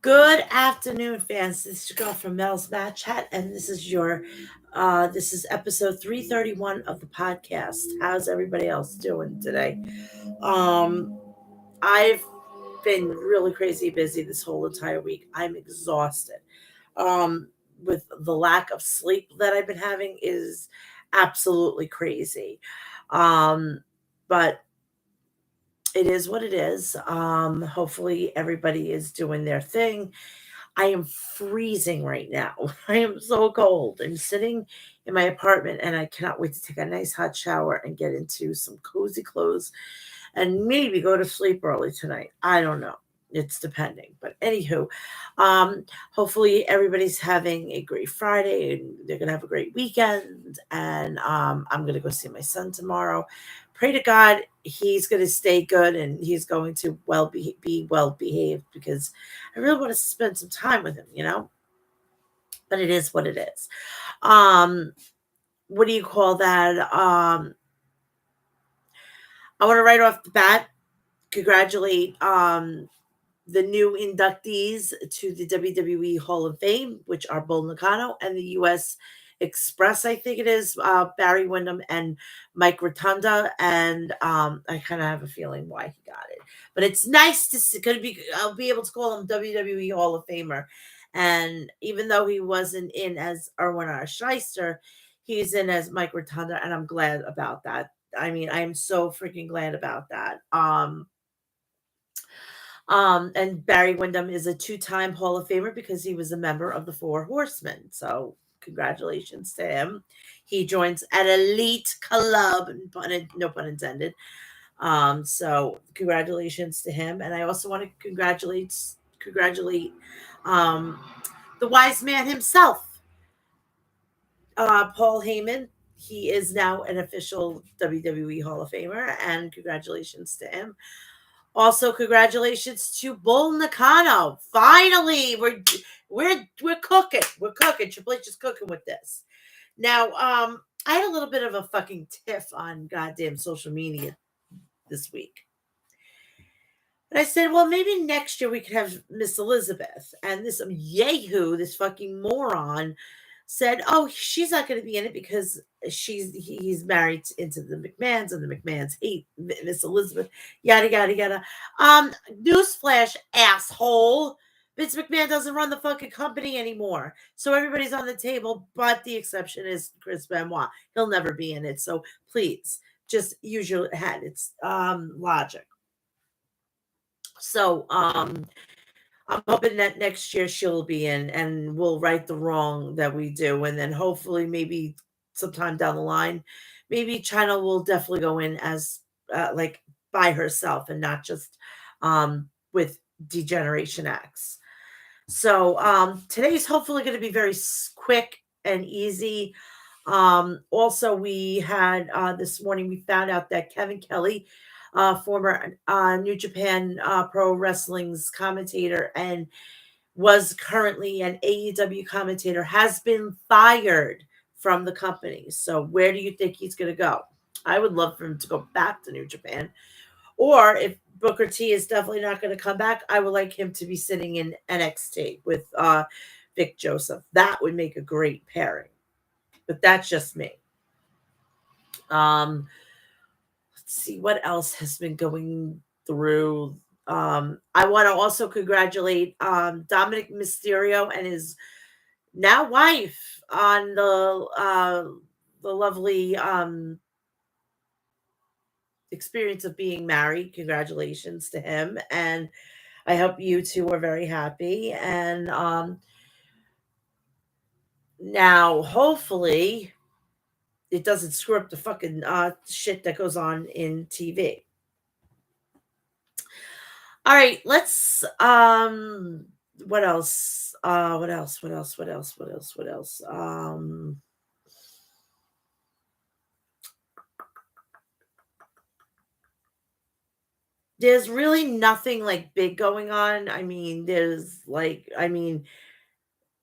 Good afternoon, fans. This is your girl from Mel's Mat Chat, and this is episode 331 of the podcast. How's everybody else doing today? Um, I've been really crazy busy this whole entire week. I'm exhausted. Um, with the lack of sleep that I've been having is absolutely crazy. Um, but it is what it is. Hopefully everybody is doing their thing. I am freezing right now. I am so cold. I'm sitting in my apartment and I cannot wait to take a nice hot shower and get into some cozy clothes and maybe go to sleep early tonight. I don't know. It's depending. But anywho, um, hopefully everybody's having a great Friday and they're gonna have a great weekend. And I'm gonna go see my son tomorrow. Pray to God he's gonna stay good and he's going to be well behaved because I really want to spend some time with him. But it is what it is. Um, what do you call that? I want to right off the bat congratulate the new inductees to the WWE Hall of Fame, which are Bull Nakano and the U.S. Express, I think it is, Barry Windham and Mike Rotunda. And I kind of have a feeling why he got it. But it's nice to see, I'll be able to call him WWE Hall of Famer. And even though he wasn't in as Erwin R. Shyster, he's in as Mike Rotunda, and I'm glad about that. I mean, I am so freaking glad about that. And Barry Windham is a two-time Hall of Famer because he was a member of the Four Horsemen. So congratulations to him. He joins an elite club, no pun intended. So congratulations to him. And I also want to congratulate um, the wise man himself, Paul Heyman. He is now an official WWE Hall of Famer, and congratulations to him. Also, congratulations to Bull Nakano. Finally, we're cooking. We're cooking. Triple H is cooking with this. Now, I had a little bit of a fucking tiff on goddamn social media this week. And I said, well, maybe next year we could have Miss Elizabeth. And this yahoo, this fucking moron, said, "Oh, she's not going to be in it because he's married into the McMahons, and the McMahons hate Miss Elizabeth." Yada yada yada. Newsflash, asshole. Vince McMahon doesn't run the fucking company anymore, so everybody's on the table. But the exception is Chris Benoit. He'll never be in it. So please, just use your head. It's logic. So I'm hoping that next year she'll be in and we'll right the wrong that we do. And then hopefully, maybe sometime down the line, maybe China will definitely go in as like by herself and not just with Degeneration X. So today's hopefully going to be very quick and easy. Also, we had this morning, we found out that Kevin Kelly, former New Japan Pro Wrestling's commentator and was currently an AEW commentator, has been fired from the company. So where do you think he's going to go? I would love for him to go back to New Japan. Or if Booker T is definitely not going to come back, I would like him to be sitting in NXT with Vic Joseph. That would make a great pairing. But that's just me. Let's see what else has been going through. I want to also congratulate Dominic Mysterio and his now wife on the lovely experience of being married. Congratulations to him, and I hope you two are very happy. And now, hopefully, it doesn't screw up the fucking shit that goes on in TV. All right, let's what else? What else? What else? What else? What else? What else? There's really nothing like big going on. I mean,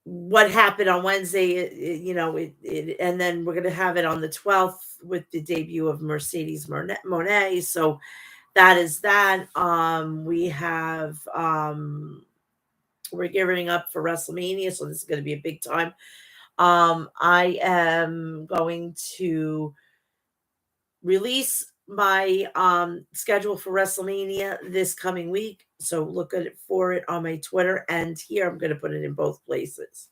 what happened on Wednesday, and then we're gonna have it on the 12th with the debut of Mercedes Monet. So that is that. We have We're gearing up for WrestleMania, so this is going to be a big time. I am going to release my schedule for WrestleMania this coming week. So look at it for it on my Twitter, and here I'm going to put it in both places.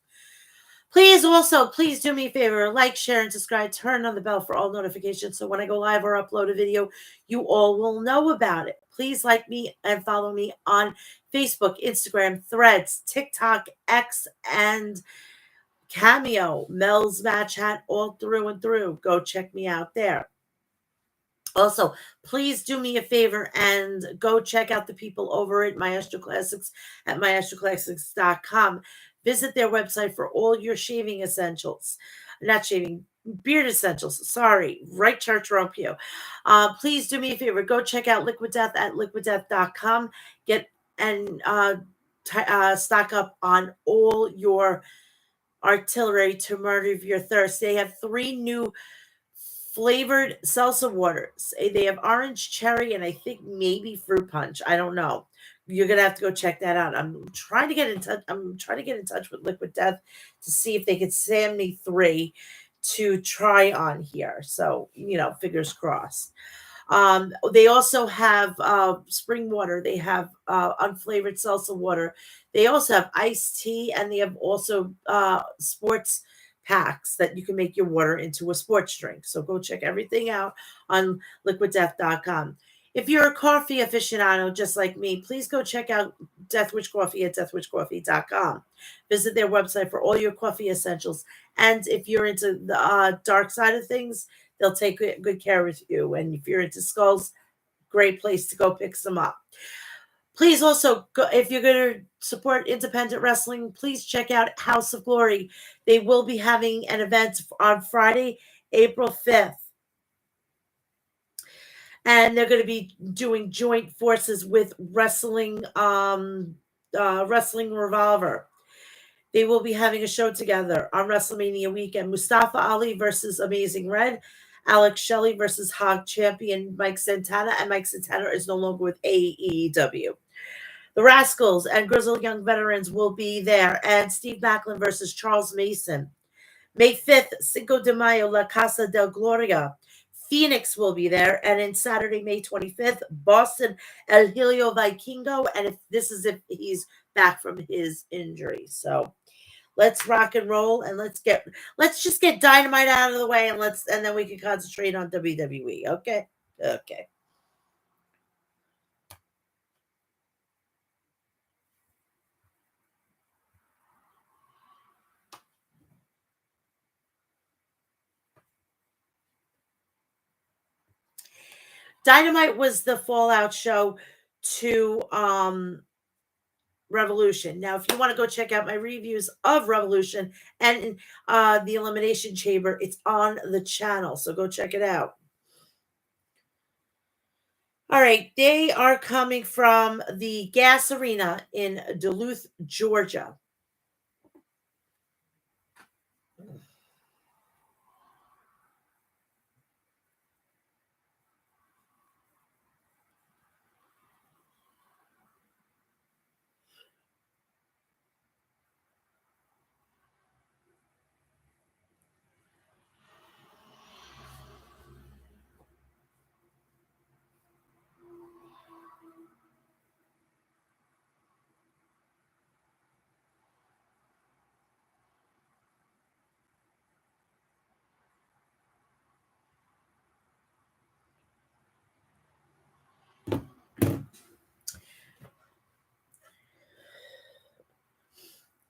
Please do me a favor, like, share, and subscribe. Turn on the bell for all notifications so when I go live or upload a video, you all will know about it. Please like me and follow me on Facebook, Instagram, Threads, TikTok, X, and Cameo, Mel's Mat Chat, all through and through. Go check me out there. Also, please do me a favor and go check out the people over at Maestro Classics at maestroclassics.com. Visit their website for all your shaving essentials. Not shaving, beard essentials. Sorry, right church Ropio. Please do me a favor. Go check out Liquid Death at liquiddeath.com. Get and stock up on all your artillery to murder your thirst. They have 3 new flavored salsa waters. They have orange, cherry, and I think maybe fruit punch. I don't know. You're gonna have to go check that out. I'm trying to get in touch with Liquid Death to see if they could send me 3 to try on here. So, fingers crossed. They also have spring water. They have unflavored salsa water. They also have iced tea, and they have also sports packs that you can make your water into a sports drink. So go check everything out on liquiddeath.com. If you're a coffee aficionado just like me, please go check out Deathwish Coffee at deathwishcoffee.com. Visit their website for all your coffee essentials. And if you're into the dark side of things, they'll take good care of you. And if you're into skulls, great place to go pick some up. Please also, if you're going to support independent wrestling, please check out House of Glory. They will be having an event on Friday, April 5th. And they're going to be doing joint forces with Wrestling Revolver. They will be having a show together on WrestleMania weekend. Mustafa Ali versus Amazing Red. Alex Shelley versus Hog Champion Mike Santana. And Mike Santana is no longer with AEW. The Rascals and Grizzled Young Veterans will be there. And Steve Macklin versus Charles Mason. May 5th, Cinco de Mayo, La Casa del Gloria. Phoenix will be there. And then Saturday, May 25th, Boston, El Helio Vikingo. And if he's back from his injury. So let's rock and roll, and let's just get Dynamite out of the way, and then we can concentrate on WWE. Okay. Dynamite was the fallout show to Revolution. Now, if you want to go check out my reviews of Revolution and the Elimination Chamber, it's on the channel, so go check it out. All right, they are coming from the Gas Arena in Duluth, Georgia.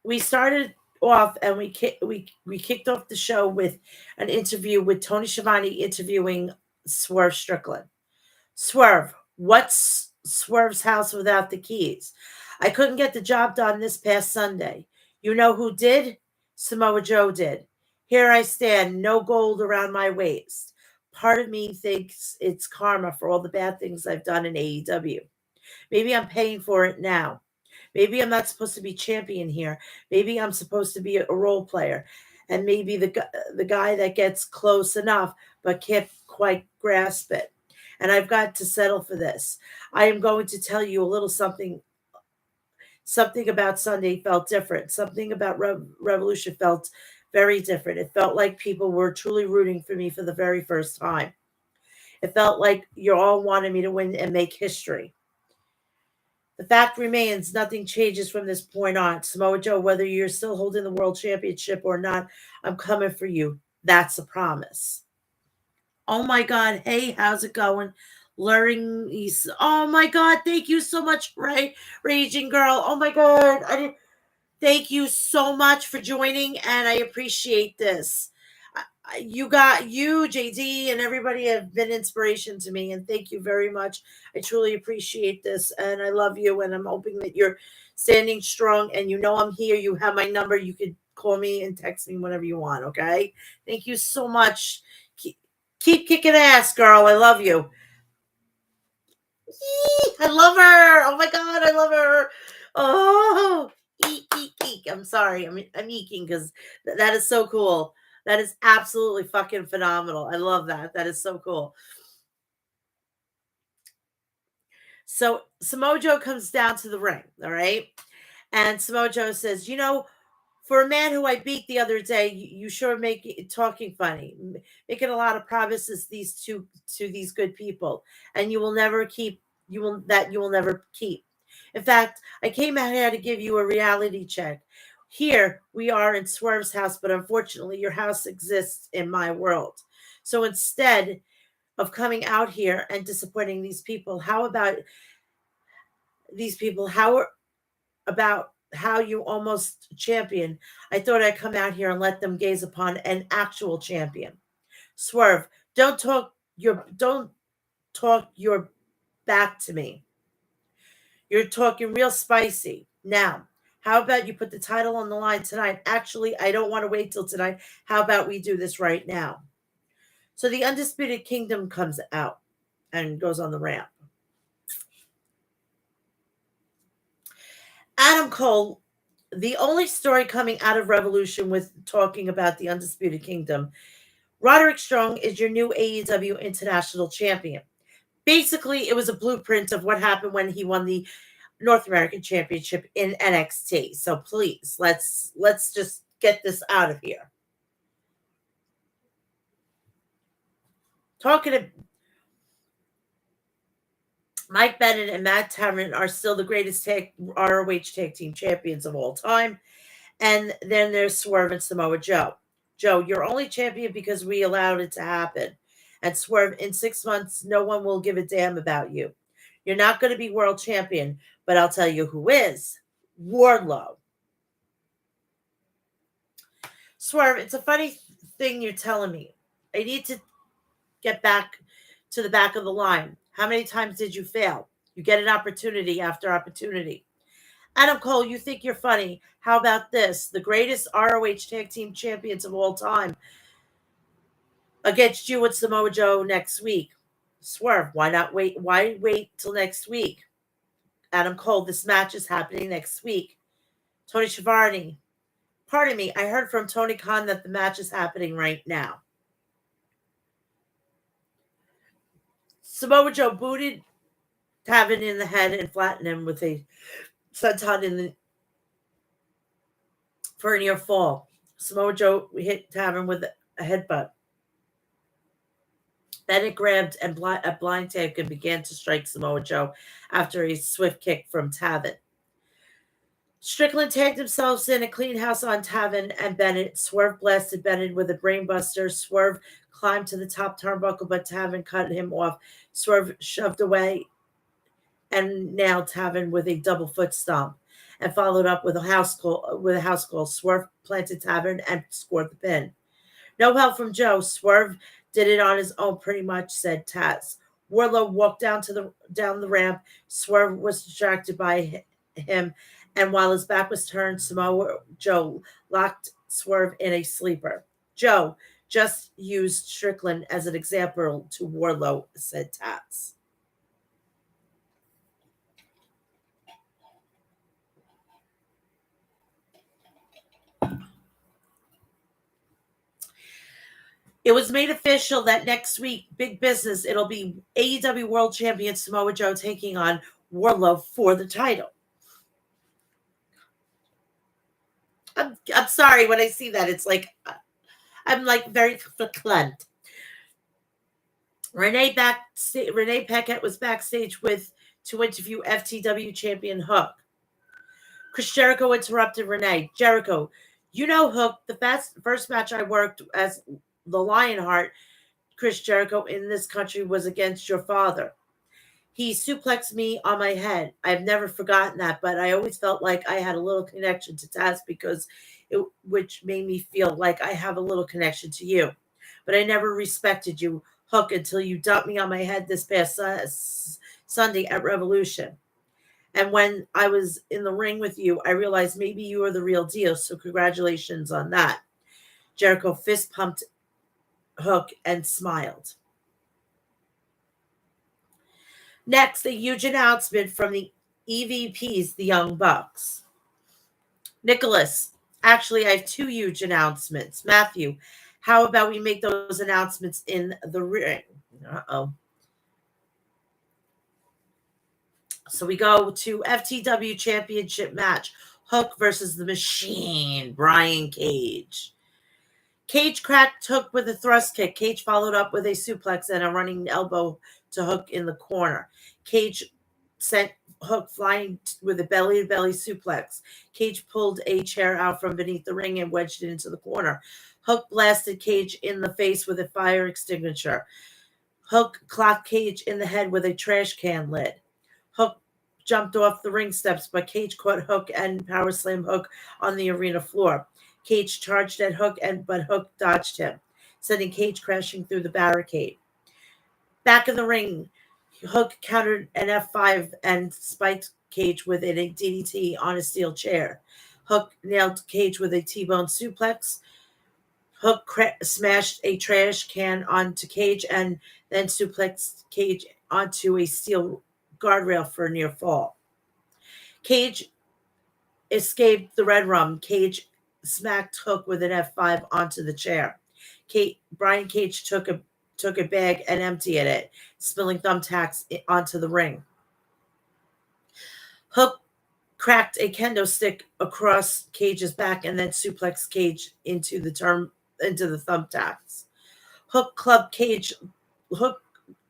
We started off and we kicked off the show with an interview with Tony Schiavone interviewing Swerve Strickland. Swerve, what's Swerve's house without the keys? I couldn't get the job done this past Sunday. You know who did? Samoa Joe did. Here I stand, no gold around my waist. Part of me thinks it's karma for all the bad things I've done in AEW. Maybe I'm paying for it now. Maybe I'm not supposed to be champion here. Maybe I'm supposed to be a role player. And maybe the guy that gets close enough but can't quite grasp it. And I've got to settle for this. I am going to tell you a little something Something about Sunday felt different. Something about Revolution felt very different. It felt like people were truly rooting for me for the very first time. It felt like you all wanted me to win and make history. The fact remains, nothing changes from this point on. Samoa Joe, whether you're still holding the world championship or not, I'm coming for you. That's a promise. Oh my God. Hey, how's it going? Learning. Oh my God. Thank you so much, Ray, Raging Girl. Oh my God. Thank you so much for joining, and I appreciate this. You, JD, and everybody have been inspiration to me, and thank you very much. I truly appreciate this, and I love you, and I'm hoping that you're standing strong, and you know I'm here. You have my number. You could call me and text me whenever you want, okay? Thank you so much. Keep kicking ass, girl. I love you. I love her. Oh my God, I love her. Oh, eek, eek, eek. I'm sorry. I'm eeking because that is so cool. That is absolutely fucking phenomenal. I love that. That is so cool. So Samoa Joe comes down to the ring, all right? And Samoa Joe says, for a man who I beat the other day, you sure make it talking funny, making a lot of promises to these good people, and you will never keep. In fact, I came out here to give you a reality check. Here we are in Swerve's house, but unfortunately, your house exists in my world. So instead of coming out here and disappointing these people, how about these people? About how you almost champion, I thought I'd come out here and let them gaze upon an actual champion. Swerve, don't talk your back to me. You're talking real spicy. Now, how about you put the title on the line tonight? Actually, I don't want to wait till tonight. How about we do this right now? So the Undisputed Kingdom comes out and goes on the ramp. Adam Cole, the only story coming out of Revolution with talking about the Undisputed Kingdom, Roderick Strong is your new AEW International Champion. Basically, it was a blueprint of what happened when he won the North American Championship in NXT. So please, let's just get this out of here. Talking to Mike Bennett and Matt Taven are still the greatest ROH tag team champions of all time. And then there's Swerve and Samoa Joe. Joe, you're only champion because we allowed it to happen. And Swerve, in 6 months, no one will give a damn about you. You're not going to be world champion, but I'll tell you who is. Wardlow. Swerve, it's a funny thing you're telling me. I need to get back to the back of the line. How many times did you fail? You get an opportunity after opportunity. Adam Cole, you think you're funny. How about this? The greatest ROH tag team champions of all time against you and Samoa Joe next week. Swerve, why not wait? Why wait till next week? Adam Cole, this match is happening next week. Tony Schiavone, pardon me, I heard from Tony Khan that the match is happening right now. Samoa Joe booted Taven in the head and flattened him with a senton for a near fall. Samoa Joe hit Taven with a headbutt. Bennett grabbed a blind tag and began to strike Samoa Joe after a swift kick from Taven. Strickland tagged themselves in a clean house on Taven and Bennett. Swerve blasted Bennett with a brainbuster. Swerve climbed to the top turnbuckle, but Taven cut him off. Swerve shoved away and nailed Taven with a double foot stomp and followed up with a house call. Swerve planted Taven and scored the pin. No help from Joe. Swerve did it on his own, pretty much, said Taz. Wardlow walked down the ramp. Swerve was distracted by him, and while his back was turned, Samoa Joe locked Swerve in a sleeper. Joe just used Strickland as an example to Wardlow, said Taz. It was made official that next week, big business, it'll be AEW World Champion Samoa Joe taking on Wardlow for the title. I'm sorry when I see that. It's like I'm like very verklempt. Renee Paquette was backstage with to interview FTW champion Hook. Chris Jericho interrupted Renee. Jericho, you know Hook, the first match I worked as the Lionheart, Chris Jericho, in this country was against your father. He suplexed me on my head. I've never forgotten that, but I always felt like I had a little connection to Taz because which made me feel like I have a little connection to you. But I never respected you, Hook, until you dumped me on my head this past Sunday at Revolution. And when I was in the ring with you, I realized maybe you were the real deal. So congratulations on that. Jericho fist pumped Hook and smiled. Next, a huge announcement from the EVPs, the Young Bucks. Nicholas, actually, I have two huge announcements. Matthew, how about we make those announcements in the ring? Uh-oh. So we go to FTW Championship match. Hook versus the Machine, Brian Cage. Cage cracked Hook with a thrust kick. Cage followed up with a suplex and a running elbow to Hook in the corner. Cage sent Hook flying with a belly-to-belly suplex. Cage pulled a chair out from beneath the ring and wedged it into the corner. Hook blasted Cage in the face with a fire extinguisher. Hook clocked Cage in the head with a trash can lid. Hook jumped off the ring steps, but Cage caught Hook and power slammed Hook on the arena floor. Cage charged at Hook, but Hook dodged him, sending Cage crashing through the barricade. Back in the ring, Hook countered an F5 and spiked Cage with a DDT on a steel chair. Hook nailed Cage with a T-bone suplex. Hook smashed a trash can onto Cage and then suplexed Cage onto a steel guardrail for a near fall. Cage escaped the red rum. Cage smacked Hook with an F5 onto the chair. Brian Cage took a bag and emptied it, spilling thumbtacks onto the ring. Hook cracked a kendo stick across Cage's back and then suplexed Cage into the thumbtacks. Hook clubbed Cage. Hook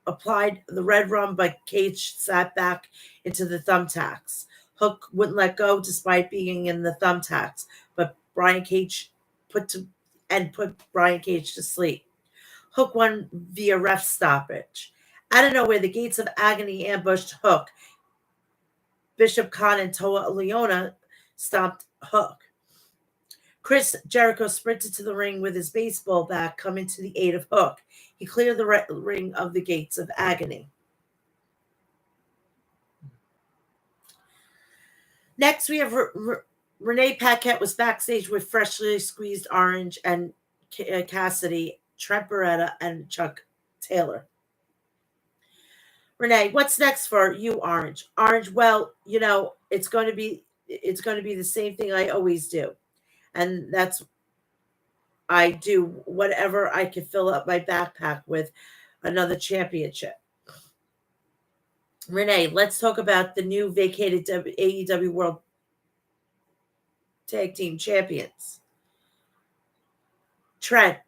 applied the red rum, but Cage sat back into the thumbtacks. Hook wouldn't let go despite being in the thumbtacks, but Brian Cage put Brian Cage to sleep. Hook won via ref stoppage. Out of nowhere, the Gates of Agony ambushed Hook. Bishop Khan and Toa Leona stopped Hook. Chris Jericho sprinted to the ring with his baseball bat, coming to the aid of Hook. He cleared the ring of the Gates of Agony. Next, we have Renee Paquette was backstage with freshly squeezed Orange and Cassidy, Trent Beretta, and Chuck Taylor. Renee, what's next for you, Orange? Orange, well, it's going to be the same thing I always do, and that's I do whatever I can fill up my backpack with another championship. Renee, let's talk about the new vacated AEW World Tag Team Champions. Trent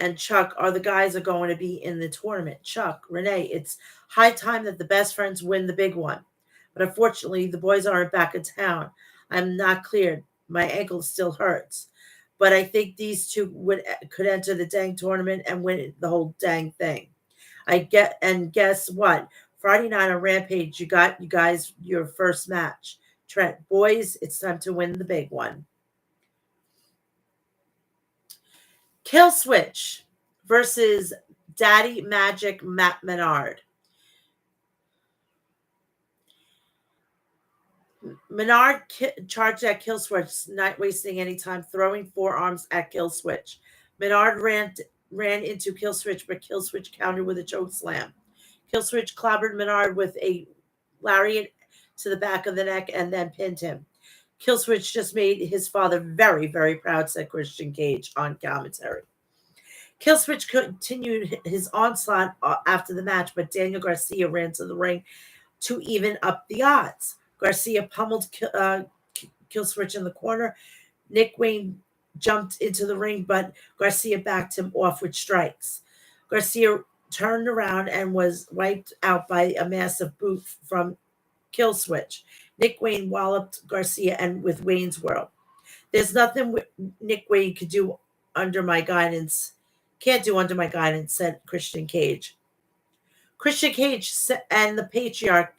and Chuck are the guys that are going to be in the tournament. Chuck, Renee, it's high time that the best friends win the big one. But unfortunately, the boys aren't back in town. I'm not cleared. My ankle still hurts. But I think these two could enter the dang tournament and win the whole dang thing. And guess what? Friday night on Rampage, you guys your first match. Trent, boys, it's time to win the big one. Kill Switch versus Daddy Magic Matt Menard. Menard charged at Kill Switch, not wasting any time, throwing forearms at Kill Switch. Menard ran into Kill Switch, but Kill Switch countered with a choke slam. Kill Switch clobbered Menard with a lariat to the back of the neck and then pinned him. Kill Switch just made his father very, very proud, said Christian Cage on commentary. Kill Switch continued his onslaught after the match, but Daniel Garcia ran to the ring to even up the odds. Garcia pummeled Kill Switch in the corner. Nick Wayne jumped into the ring, but Garcia backed him off with strikes. Garcia turned around and was wiped out by a massive boot from Kill Switch. Nick Wayne walloped Garcia and with Wayne's World. There's nothing Nick Wayne could do under my guidance. Can't do under my guidance, said Christian Cage. Christian Cage and the Patriarch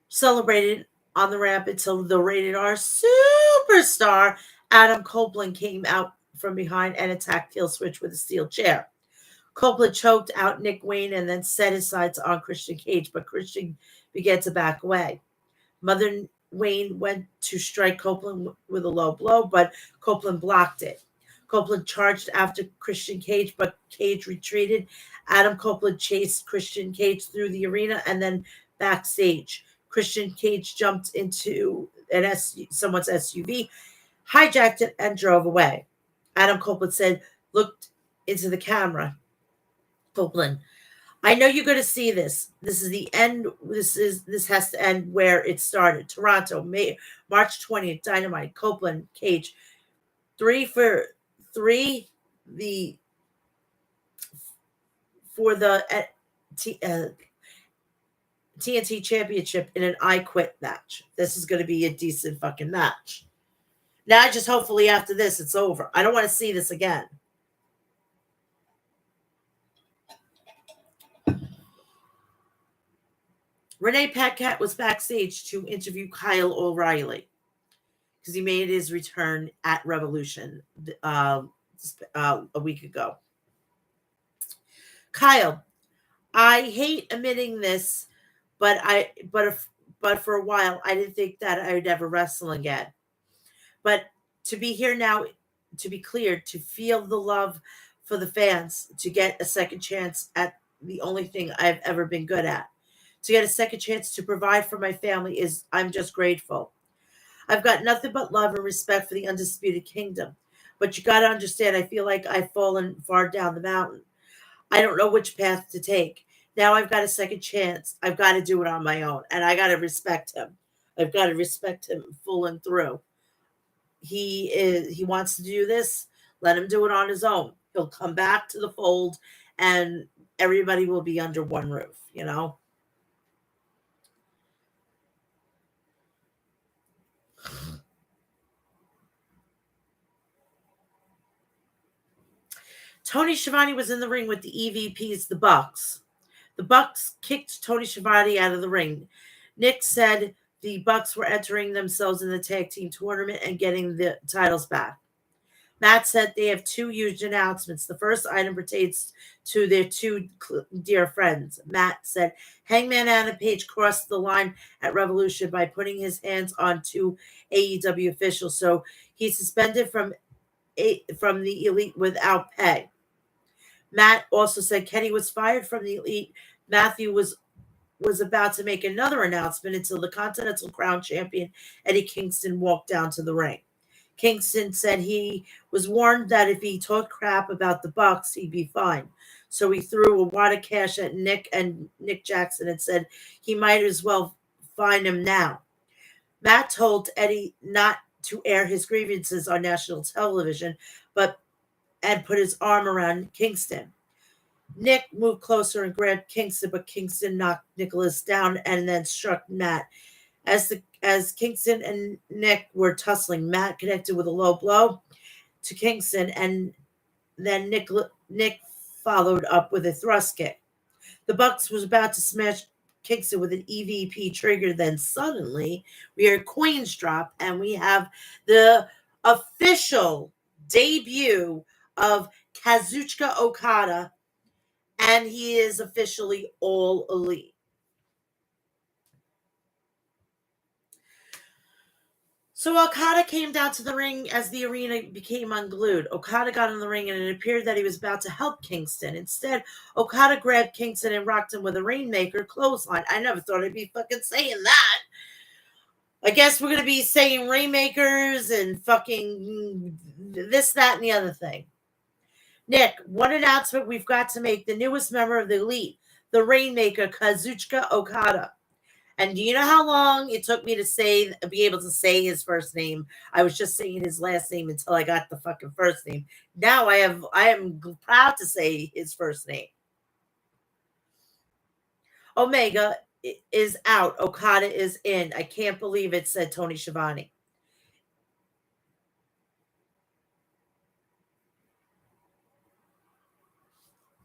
celebrated on the ramp until the rated R superstar Adam Copeland came out from behind and attacked Kill Switch with a steel chair. Copeland choked out Nick Wayne and then set his sights on Christian Cage, but Christian began to back away. Mother Wayne went to strike Copeland with a low blow, but Copeland blocked it. Copeland charged after Christian Cage, but Cage retreated. Adam Copeland chased Christian Cage through the arena and then backstage. Christian Cage jumped into someone's SUV, hijacked it, and drove away. Adam Copeland said, looked into the camera. Copeland, I know you're going to see this. This is the end. This has to end where it started. Toronto, March 20th, Dynamite, Copeland, Cage. 3 for 3 for the TNT Championship in an I Quit match. This is going to be a decent fucking match. Now, just hopefully after this, it's over. I don't want to see this again. Renee Paquette was backstage to interview Kyle O'Reilly because he made his return at Revolution a week ago. Kyle, I hate admitting this, but for a while I didn't think that I would ever wrestle again. But to be here now, to be clear, to feel the love for the fans, to get a second chance at the only thing I've ever been good at, to get a second chance to provide for my family I'm just grateful. I've got nothing but love and respect for the Undisputed Kingdom. But you got to understand, I feel like I've fallen far down the mountain. I don't know which path to take. Now I've got a second chance. I've got to do it on my own. And I got to respect him. I've got to respect him full and through. He wants to do this. Let him do it on his own. He'll come back to the fold and everybody will be under one roof, you know? Tony Schiavone was in the ring with the EVPs, the Bucks. The Bucks kicked Tony Schiavone out of the ring. Nick said the Bucks were entering themselves in the tag team tournament and getting the titles back. Matt said they have 2 huge announcements. The first item pertains to their 2 dear friends. Matt said Hangman Adam Page crossed the line at Revolution by putting his hands on 2 AEW officials, so he's suspended from the Elite without pay. Matt also said Kenny was fired from the Elite. Matthew was about to make another announcement until the Continental Crown champion Eddie Kingston walked down to the ring. Kingston said he was warned that if he talked crap about the Bucks, he'd be fine. So he threw a wad of cash at Nick Jackson and said he might as well fine him now. Matt told Eddie not to air his grievances on national television, and put his arm around Kingston. Nick moved closer and grabbed Kingston, but Kingston knocked Nicholas down and then struck Matt. As Kingston and Nick were tussling, Matt connected with a low blow to Kingston, and then Nick followed up with a thrust kick. The Bucks was about to smash Kingston with an EVP trigger. Then suddenly we heard coins drop, and we have the official debut of Kazuchika Okada, and he is officially all elite. So Okada came down to the ring as the arena became unglued. Okada got in the ring and it appeared that he was about to help Kingston. Instead, Okada grabbed Kingston and rocked him with a Rainmaker clothesline. I never thought I'd be fucking saying that. I guess we're going to be saying Rainmakers and fucking this, that, and the other thing. Nick, one announcement we've got to make. The newest member of the Elite, the Rainmaker, Kazuchika Okada. And do you know how long it took me to be able to say his first name? I was just saying his last name until I got the fucking first name. Now I am proud to say his first name. Omega is out. Okada is in. I can't believe it, said Tony Schiavone.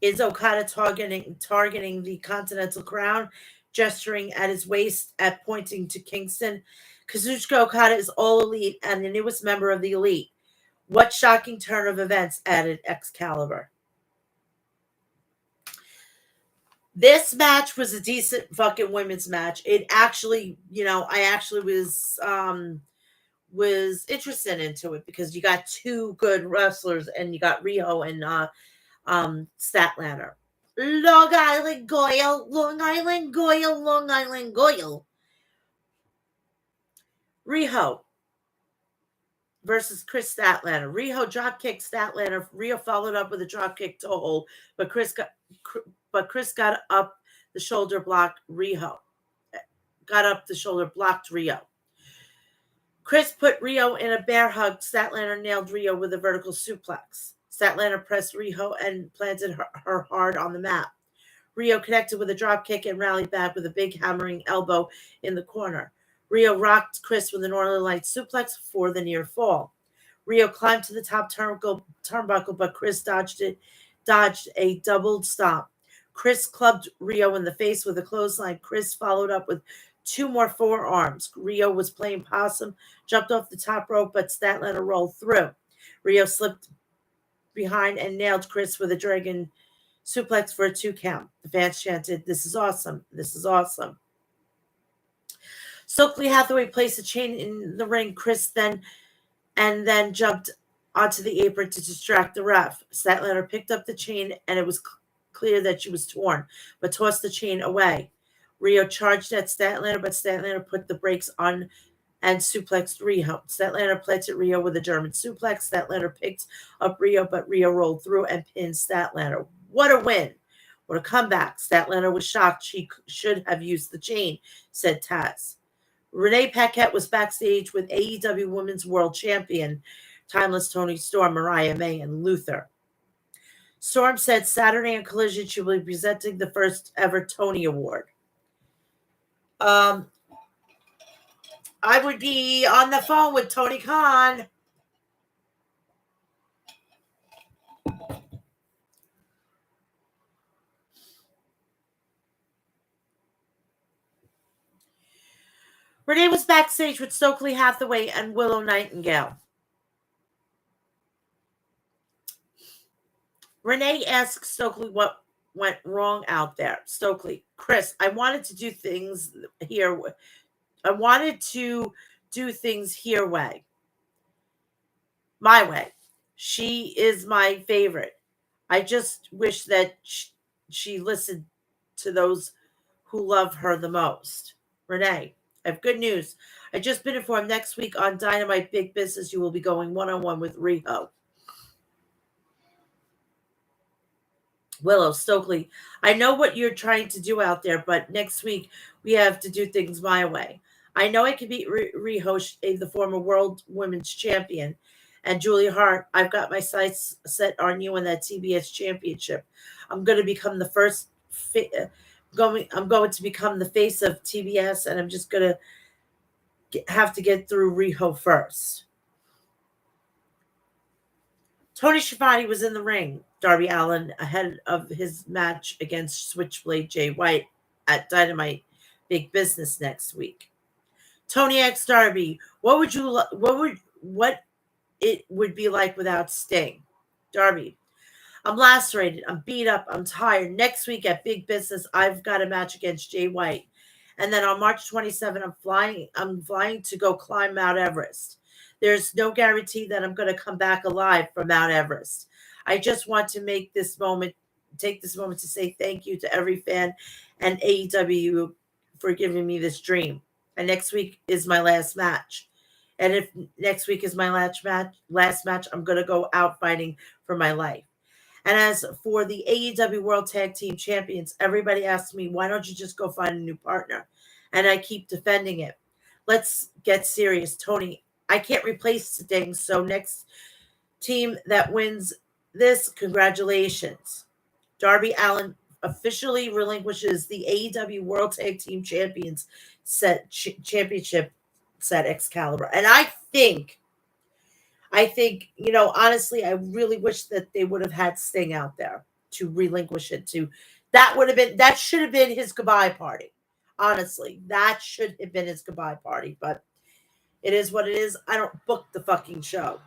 Is Okada targeting the Continental Crown, gesturing at his waist at pointing to Kingston? Kazuchika Okada is all elite and the newest member of the elite. What shocking turn of events, added Excalibur. This match was a decent fucking women's match. It actually, I actually was interested into it because you got two good wrestlers and you got Riho and Statlander. Long Island Goyle, Long Island Goyle, Long Island Goyle. Riho versus Chris Statlander. Riho dropkicked Statlander. Riho followed up with a dropkick toe hold, but Chris got up the shoulder, blocked Riho. Got up the shoulder, blocked Riho. Chris put Riho in a bear hug. Statlander nailed Riho with a vertical suplex. Statlander pressed Riho and planted her hard on the mat. Riho connected with a drop kick and rallied back with a big hammering elbow in the corner. Riho rocked Chris with an Northern Light suplex for the near fall. Riho climbed to the top turnbuckle, but Chris dodged a doubled stomp. Chris clubbed Riho in the face with a clothesline. Chris followed up with two more forearms. Riho was playing possum, jumped off the top rope, but Statlander rolled through. Riho slipped behind and nailed Chris with a dragon suplex for a 2 count. The fans chanted, "This is awesome. This is awesome." Stokely Hathaway placed a chain in the ring. Chris then jumped onto the apron to distract the ref. Statlander picked up the chain and it was clear that she was torn, but tossed the chain away. Riho charged at Statlander, but Statlander put the brakes on and suplexed Riho. Statlander planted Riho with a German suplex. Statlander picked up Riho, but Riho rolled through and pinned Statlander. What a win. What a comeback. Statlander was shocked. She should have used the chain, said Taz. Renee Paquette was backstage with AEW Women's World Champion, Timeless Toni Storm, Mariah May, and Luther. Storm said Saturday on Collision she will be presenting the first ever Tony Award. I would be on the phone with Tony Khan. Renee was backstage with Stokely Hathaway and Willow Nightingale. Renee asked Stokely what went wrong out there. Stokely, Chris, I wanted to do things here. I wanted to do things here way. My way. She is my favorite. I just wish that she listened to those who love her the most. Renee, I have good news. I just been informed next week on Dynamite Big Business you will be going one-on-one with Riho. Willow, Stokely, I know what you're trying to do out there, but next week we have to do things my way. I know I can beat Riho, the former world women's champion, and Julia Hart. I've got my sights set on you in that TBS championship. I'm going to become the first. I'm going to become the face of TBS, and I'm just going to have to get through Riho first. Tony Schiavone was in the ring. Darby Allin ahead of his match against Switchblade Jay White at Dynamite Big Business next week. Tony X Darby, what it would be like without Sting? Darby, I'm lacerated, I'm beat up, I'm tired. Next week at Big Business, I've got a match against Jay White. And then on March 27, I'm flying to go climb Mount Everest. There's no guarantee that I'm going to come back alive from Mount Everest. I just want to take this moment to say thank you to every fan and AEW for giving me this dream. And next week is my last match. And if next week is my last match, I'm going to go out fighting for my life. And as for the AEW World Tag Team Champions, everybody asks me, why don't you just go find a new partner? and I keep defending it. Let's get serious, Tony. I can't replace Sting, so next team that wins this, congratulations. Darby Allin officially relinquishes the AEW World Tag Team Champions championship set Excalibur. And I think, honestly, I really wish that they would have had Sting out there to relinquish it to. That should have been his goodbye party. Honestly, that should have been his goodbye party, but it is what it is. I don't book the fucking show.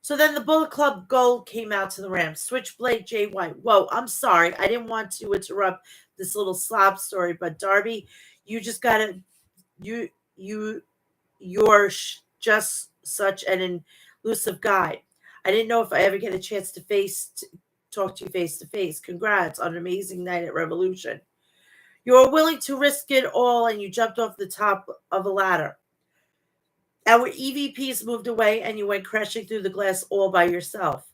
So then the Bullet Club Gold came out to the ramp. Switchblade Jay White. Whoa, I'm sorry. I didn't want to interrupt this little sob story, but Darby, you just gotta you you you're just such an elusive guy. I didn't know if I ever get a chance to talk to you face to face. Congrats on an amazing night at Revolution. You were willing to risk it all, and you jumped off the top of a ladder. Our EVPs moved away, and you went crashing through the glass all by yourself.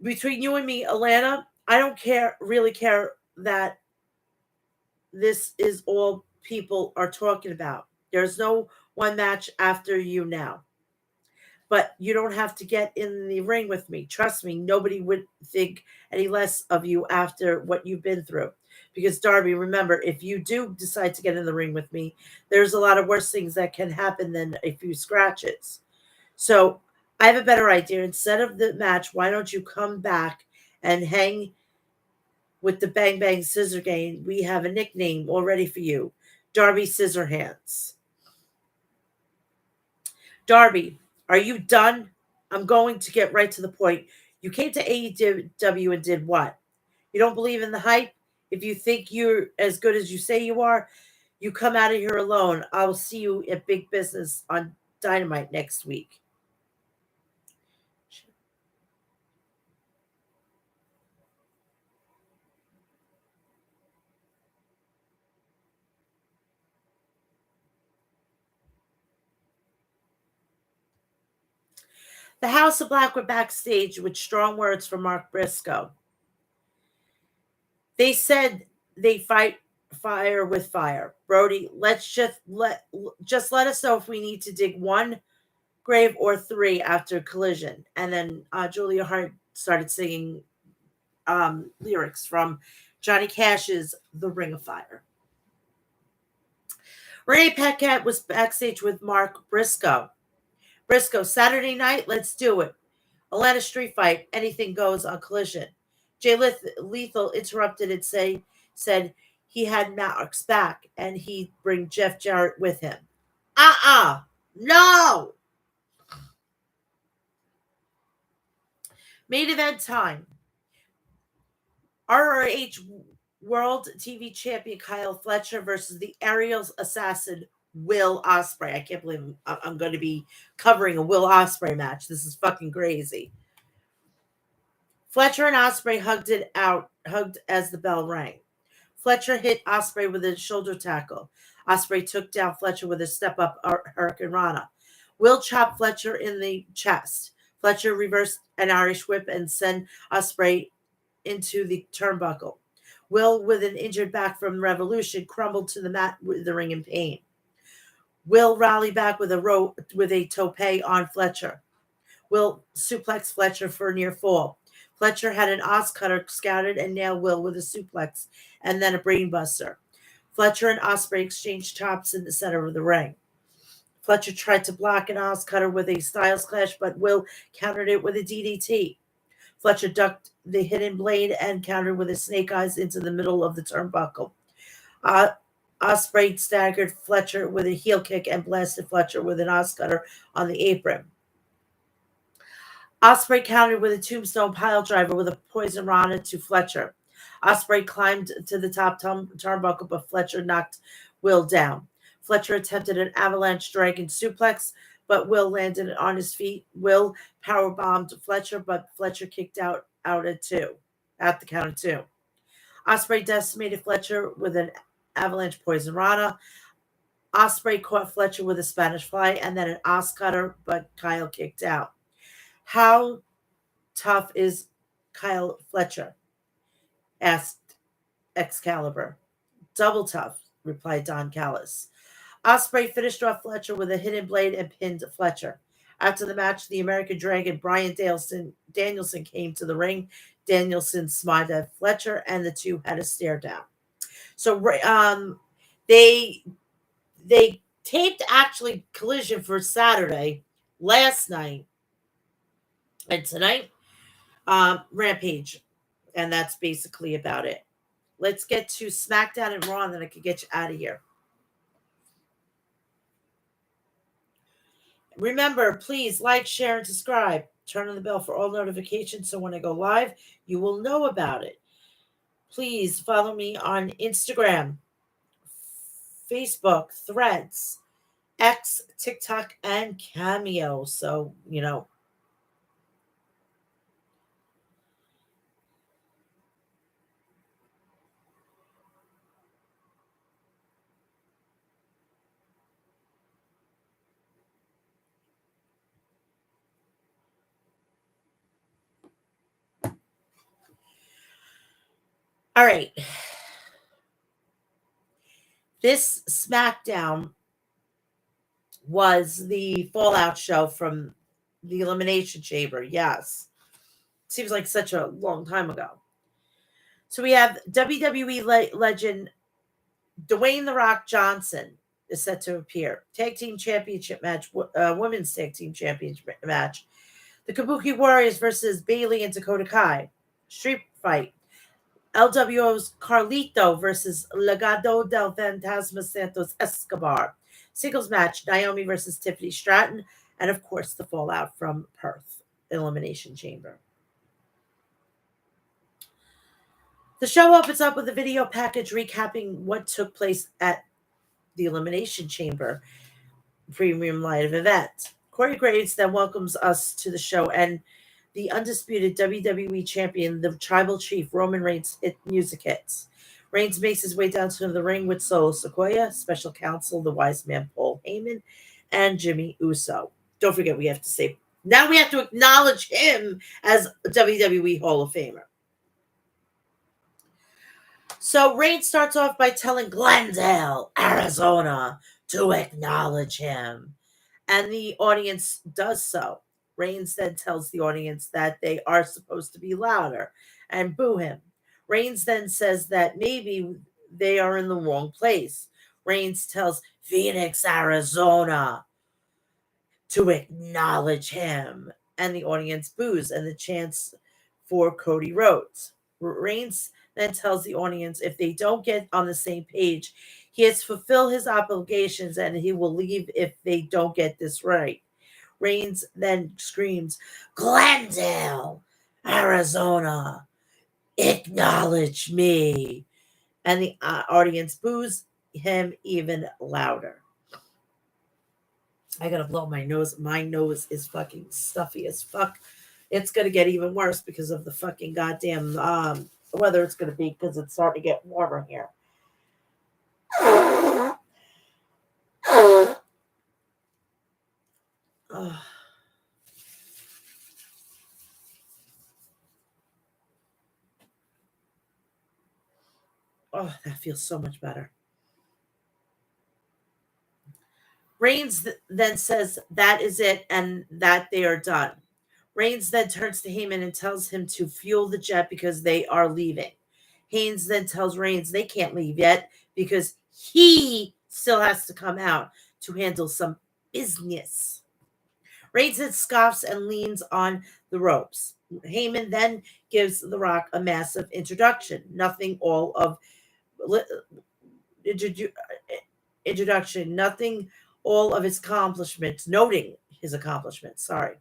Between you and me, Alana, I don't really care that this is all people are talking about. There's no one match after you now. But you don't have to get in the ring with me. Trust me, nobody would think any less of you after what you've been through. Because, Darby, remember, if you do decide to get in the ring with me, there's a lot of worse things that can happen than a few scratches. So I have a better idea. Instead of the match, why don't you come back and hang with the Bang Bang Scissor Gang? We have a nickname already for you, Darby Scissorhands. Darby, are you done? I'm going to get right to the point. You came to AEW and did what? You don't believe in the hype? If you think you're as good as you say you are, you come out of here alone. I'll see you at Big Business on Dynamite next week. The House of Black were backstage with strong words from Mark Briscoe. They said they fight fire with fire. Brody, let's just let us know if we need to dig one grave or three after Collision. And then Julia Hart started singing lyrics from Johnny Cash's The Ring of Fire. Renee Paquette was backstage with Mark Briscoe. Briscoe, Saturday night, let's do it. Atlanta street fight, anything goes on Collision. Jay Lethal interrupted and said he had Mark's back and he'd bring Jeff Jarrett with him. No! Main event time. RRH World TV Champion Kyle Fletcher versus the aerial assassin Will Ospreay. I can't believe I'm going to be covering a Will Ospreay match. This is fucking crazy. Fletcher and Ospreay hugged as the bell rang. Fletcher hit Ospreay with a shoulder tackle. Ospreay took down Fletcher with a step-up Hurricane Rana. Will chopped Fletcher in the chest. Fletcher reversed an Irish whip and sent Ospreay into the turnbuckle. Will, with an injured back from Revolution, crumbled to the mat with the ring in pain. Will rallied back with a tope on Fletcher. Will suplexed Fletcher for a near fall. Fletcher had an Oz cutter scouted and nailed Will with a suplex and then a brainbuster. Fletcher and Ospreay exchanged chops in the center of the ring. Fletcher tried to block an Oz cutter with a Styles Clash, but Will countered it with a DDT. Fletcher ducked the hidden blade and countered with a snake eyes into the middle of the turnbuckle. Ospreay staggered Fletcher with a heel kick and blasted Fletcher with an Oz cutter on the apron. Ospreay countered with a tombstone pile driver with a poison rana to Fletcher. Ospreay climbed to the top turnbuckle, but Fletcher knocked Will down. Fletcher attempted an avalanche dragon suplex, but Will landed on his feet. Will powerbombed Fletcher, but Fletcher kicked out at the count of two. Ospreay decimated Fletcher with an avalanche poison rana. Ospreay caught Fletcher with a Spanish fly and then an Os cutter, but Kyle kicked out. How tough is Kyle Fletcher? asked Excalibur. Double tough, replied Don Callis. Osprey finished off Fletcher with a hidden blade and pinned Fletcher. After the match, the American Dragon Brian Danielson came to the ring. Danielson smiled at Fletcher, and the two had a stare down. So, they they taped actually Collision for Saturday last night, and tonight, Rampage, and that's basically about it. Let's get to SmackDown and Raw, and then I can get you out of here. Remember, please like, share, and subscribe. Turn on the bell for all notifications so when I go live, you will know about it. Please follow me on Instagram, Facebook, Threads, X, TikTok, and Cameo. So, all right. This SmackDown was the Fallout show from the Elimination Chamber. Yes. Seems like such a long time ago. So we have WWE legend Dwayne The Rock Johnson is set to appear. Tag Team Championship match, Women's Tag Team Championship match. The Kabuki Warriors versus Bailey and Dakota Kai. Street fight. LWO's Carlito versus Legado del Fantasma Santos Escobar. Singles match, Naomi versus Tiffany Stratton. And of course, the fallout from Perth Elimination Chamber. The show opens up with a video package recapping what took place at the Elimination Chamber premium live event. Corey Graves then welcomes us to the show, and the undisputed WWE champion, the Tribal Chief, Roman Reigns, music hits. Reigns makes his way down to the ring with Solo Sikoa, Special Counsel, the Wise Man Paul Heyman, and Jimmy Uso. Don't forget, we have to acknowledge him as a WWE Hall of Famer. So Reigns starts off by telling Glendale, Arizona, to acknowledge him. And the audience does so. Reigns then tells the audience that they are supposed to be louder and boo him. Reigns then says that maybe they are in the wrong place. Reigns tells Phoenix, Arizona to acknowledge him. And the audience boos, and the chants for Cody Rhodes. Reigns then tells the audience if they don't get on the same page, he has to fulfill his obligations and he will leave if they don't get this right. Reigns then screams, Glendale, Arizona, acknowledge me. And the audience boos him even louder. I gotta blow my nose. My nose is fucking stuffy as fuck. It's gonna get even worse because of the fucking goddamn weather it's gonna be, because it's starting to get warmer here. Oh. Oh, that feels so much better. Reigns then says that is it and that they are done. Reigns then turns to Heyman and tells him to fuel the jet because they are leaving. Haynes then tells Reigns they can't leave yet because he still has to come out to handle some business. Reigns then scoffs and leans on the ropes. Heyman then gives The Rock a massive introduction. Nothing all of introduction, nothing all of his accomplishments, noting his accomplishments. Sorry.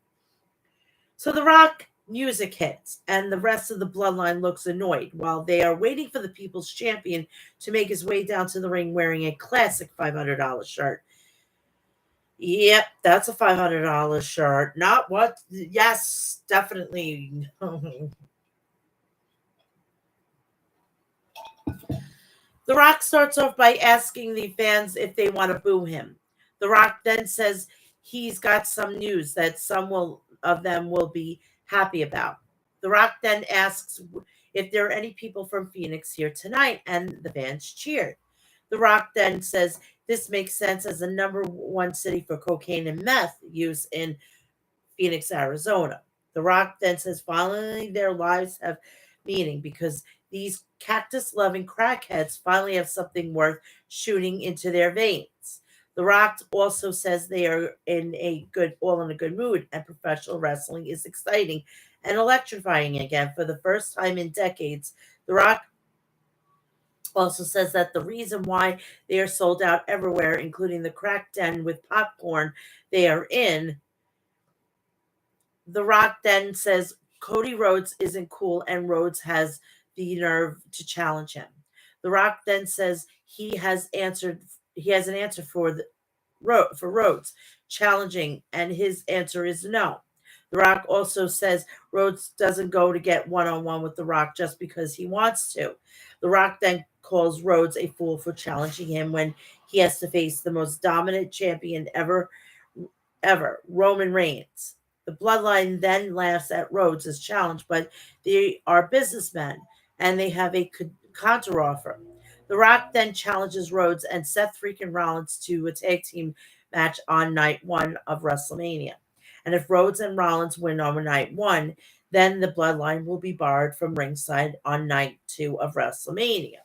So The Rock music hits, and the rest of the bloodline looks annoyed while they are waiting for the People's Champion to make his way down to the ring wearing a classic $500 shirt. Yep, that's a $500 shirt. Not what? Yes, definitely. The Rock starts off by asking the fans if they want to boo him. The Rock then says he's got some news that of them will be happy about. The Rock then asks if there are any people from Phoenix here tonight, and the fans cheered. The Rock then says this makes sense as the number one city for cocaine and meth use in Phoenix, Arizona. The Rock then says finally their lives have meaning because these cactus loving crackheads finally have something worth shooting into their veins. The Rock also says they are all in a good mood, and professional wrestling is exciting and electrifying again for the first time in decades. The Rock also says that the reason why they are sold out everywhere, including the crack den with popcorn they are in. The Rock then says Cody Rhodes isn't cool and Rhodes has the nerve to challenge him. The Rock then says he has an answer for Rhodes challenging, and his answer is no. The Rock also says Rhodes doesn't go to get one on one with The Rock just because he wants to. The Rock then calls Rhodes a fool for challenging him when he has to face the most dominant champion ever, Roman Reigns. The bloodline then laughs at Rhodes' challenge, but they are businessmen and they have a counter offer. The Rock then challenges Rhodes and Seth freaking Rollins to a tag team match on night one of WrestleMania. And if Rhodes and Rollins win on night one, then the bloodline will be barred from ringside on night two of WrestleMania.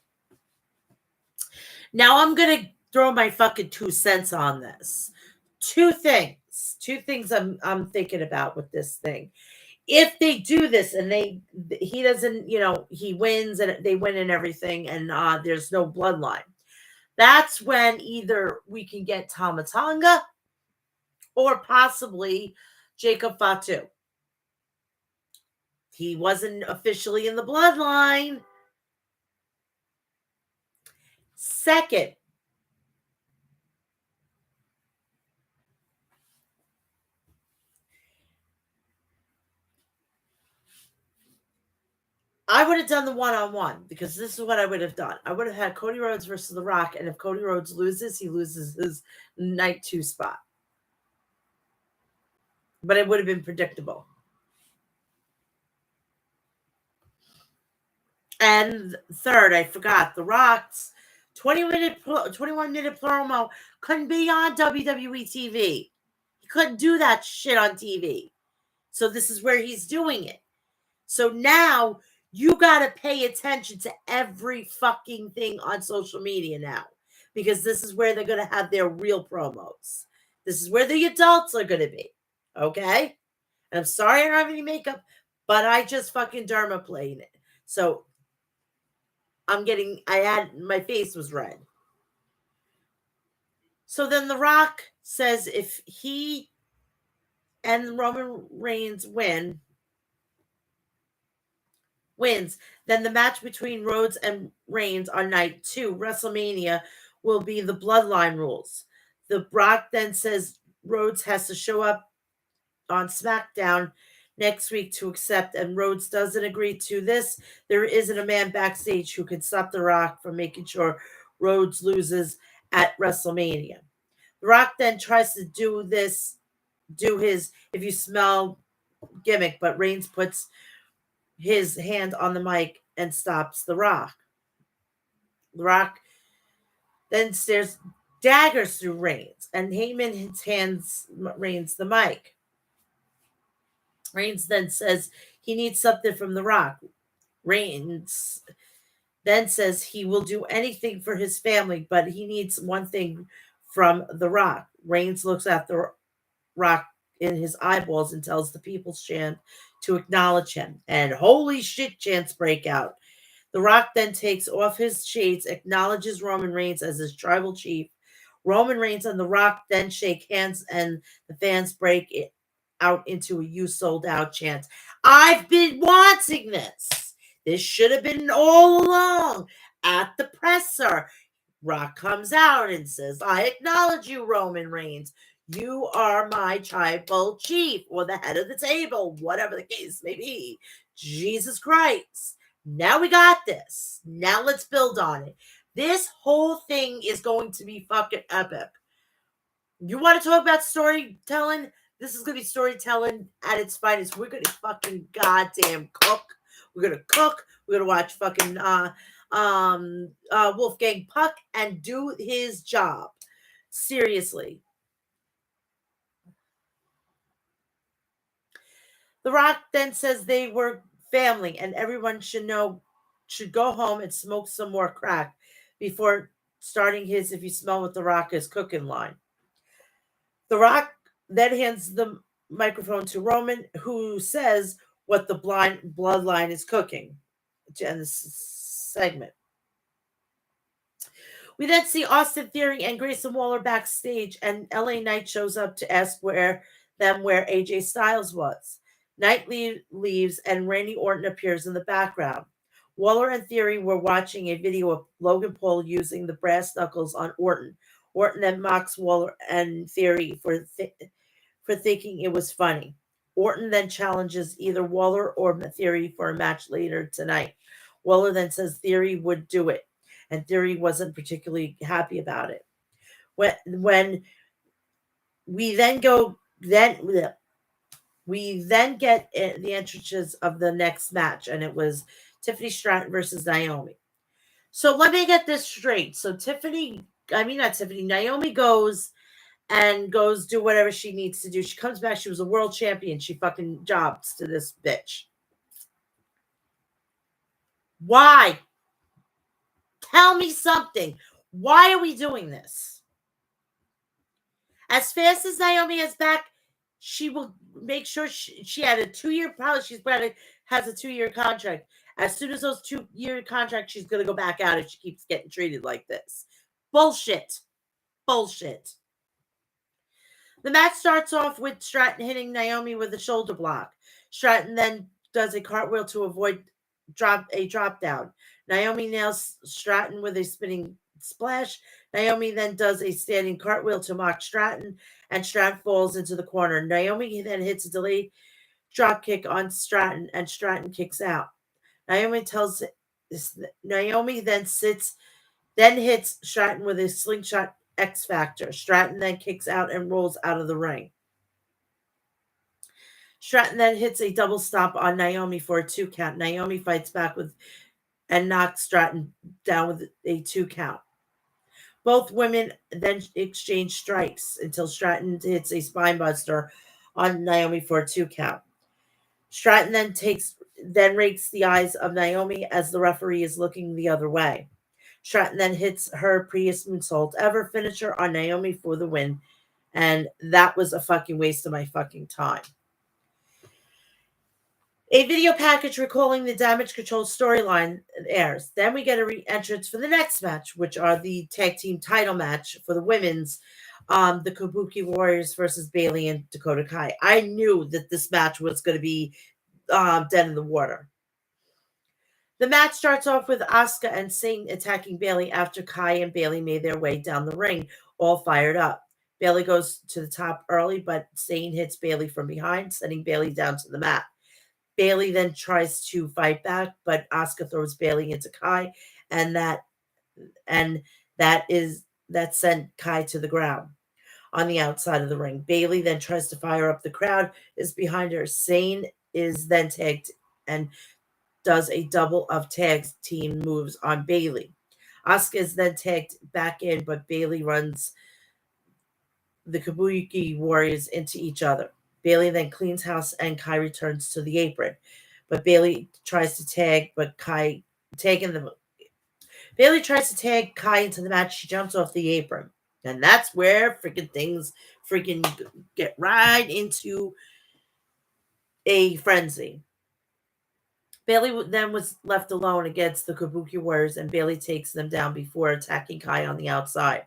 Now I'm gonna throw my fucking 2 cents on this. Two things I'm thinking about with this thing. If they do this and he doesn't, he wins and they win and everything, and there's no bloodline, that's when either we can get Tama Tonga or possibly Jacob Fatu. He wasn't officially in the bloodline. Second, I would have done the one-on-one because this is what I would have done. I would have had Cody Rhodes versus The Rock, and if Cody Rhodes loses, he loses his night 2 spot. But it would have been predictable. And third, I forgot, The Rock's 21-minute promo couldn't be on WWE TV. He couldn't do that shit on TV. So this is where he's doing it. So now you got to pay attention to every fucking thing on social media now, because this is where they're going to have their real promos. This is where the adults are going to be. Okay? And I'm sorry I don't have any makeup, but I just fucking dermaplaned it. So my face was red. So then The Rock says if he and Roman Reigns wins, then the match between Rhodes and Reigns on night 2, WrestleMania, will be the bloodline rules. The Rock then says Rhodes has to show up on SmackDown next week to accept, and Rhodes doesn't agree to this. There isn't a man backstage who can stop The Rock from making sure Rhodes loses at WrestleMania. The Rock then tries to do his if you smell gimmick, but Reigns puts his hand on the mic and stops The Rock. The Rock then stares daggers through Reigns, and Heyman hands Reigns the mic. Reigns then says he needs something from The Rock. Reigns then says he will do anything for his family, but he needs one thing from The Rock. Reigns looks at The Rock in his eyeballs and tells the people's chant to acknowledge him. And holy shit, chants break out. The Rock then takes off his shades, acknowledges Roman Reigns as his tribal chief. Roman Reigns and The Rock then shake hands, and the fans break it out into a "you sold out" chant. I've been wanting this. This should have been all along. At the presser, Rock comes out and says, I acknowledge you, Roman Reigns. You are my tribal chief, or the head of the table, whatever the case may be. Jesus Christ. Now we got this. Now let's build on it. This whole thing is going to be fucking epic. You want to talk about storytelling? This is going to be storytelling at its finest. We're going to fucking goddamn cook. We're gonna cook. We're gonna watch fucking Wolfgang Puck and do his job. Seriously. The Rock then says they were family and everyone should go home and smoke some more crack before starting his "if you smell what the Rock is cooking" line. The Rock then hands the microphone to Roman, who says what the blind bloodline is cooking to end this segment. We then see Austin Theory and Grayson Waller backstage, and LA Knight shows up to ask where AJ Styles was. Knight leaves, and Randy Orton appears in the background. Waller and Theory were watching a video of Logan Paul using the brass knuckles on Orton. Orton then mocks Waller and Theory for thinking it was funny. Orton then challenges either Waller or Theory for a match later tonight. Waller then says Theory would do it, and Theory wasn't particularly happy about it. When we then go, then we then get the entrances of the next match, and it was Tiffany Stratton versus Naomi. So let me get this straight. So Naomi goes do whatever she needs to do. She comes back. She was a world champion. She fucking jobs to this bitch. Why? Tell me something. Why are we doing this? As fast as Naomi is back, she will make sure she had a 2-year, probably she's probably has a 2-year contract. As soon as those 2-year contracts, she's going to go back out if she keeps getting treated like this. Bullshit. Bullshit. The match starts off with Stratton hitting Naomi with a shoulder block. Stratton then does a cartwheel to avoid a drop down. Naomi nails Stratton with a spinning splash. Naomi then does a standing cartwheel to mock Stratton, and Stratton falls into the corner. Naomi then hits a delayed drop kick on Stratton, and Stratton kicks out. Naomi then hits Stratton with a slingshot X Factor. Stratton then kicks out and rolls out of the ring. Stratton then hits a double stomp on Naomi for a 2 count. Naomi fights back and knocks Stratton down with a 2 count. Both women then exchange strikes until Stratton hits a spinebuster on Naomi for a 2 count. Stratton then rakes the eyes of Naomi as the referee is looking the other way. Stratton then hits her prettiest moonsault ever finisher on Naomi for the win, and that was a fucking waste of my fucking time. A video package recalling the Damage Control storyline airs. Then we get a re-entrance for the next match, which are the tag team title match for the women's, the Kabuki Warriors versus Bayley and Dakota Kai. I knew that this match was going to be dead in the water. The match starts off with Asuka and Singh attacking Bayley after Kai and Bayley made their way down the ring, all fired up. Bayley goes to the top early, but Singh hits Bayley from behind, sending Bayley down to the mat. Bayley then tries to fight back, but Asuka throws Bayley into Kai, and that sent Kai to the ground on the outside of the ring. Bayley then tries to fire up the crowd, is behind her. Singh is then tagged and does a double of tag team moves on Bayley. Asuka is then tagged back in, but Bayley runs the Kabuki Warriors into each other. Bayley then cleans house and Kai returns to the apron. But Bayley tries to tag, Bayley tries to tag Kai into the match. She jumps off the apron. And that's where things get right into a frenzy. Bayley then was left alone against the Kabuki Warriors, and Bayley takes them down before attacking Kai on the outside.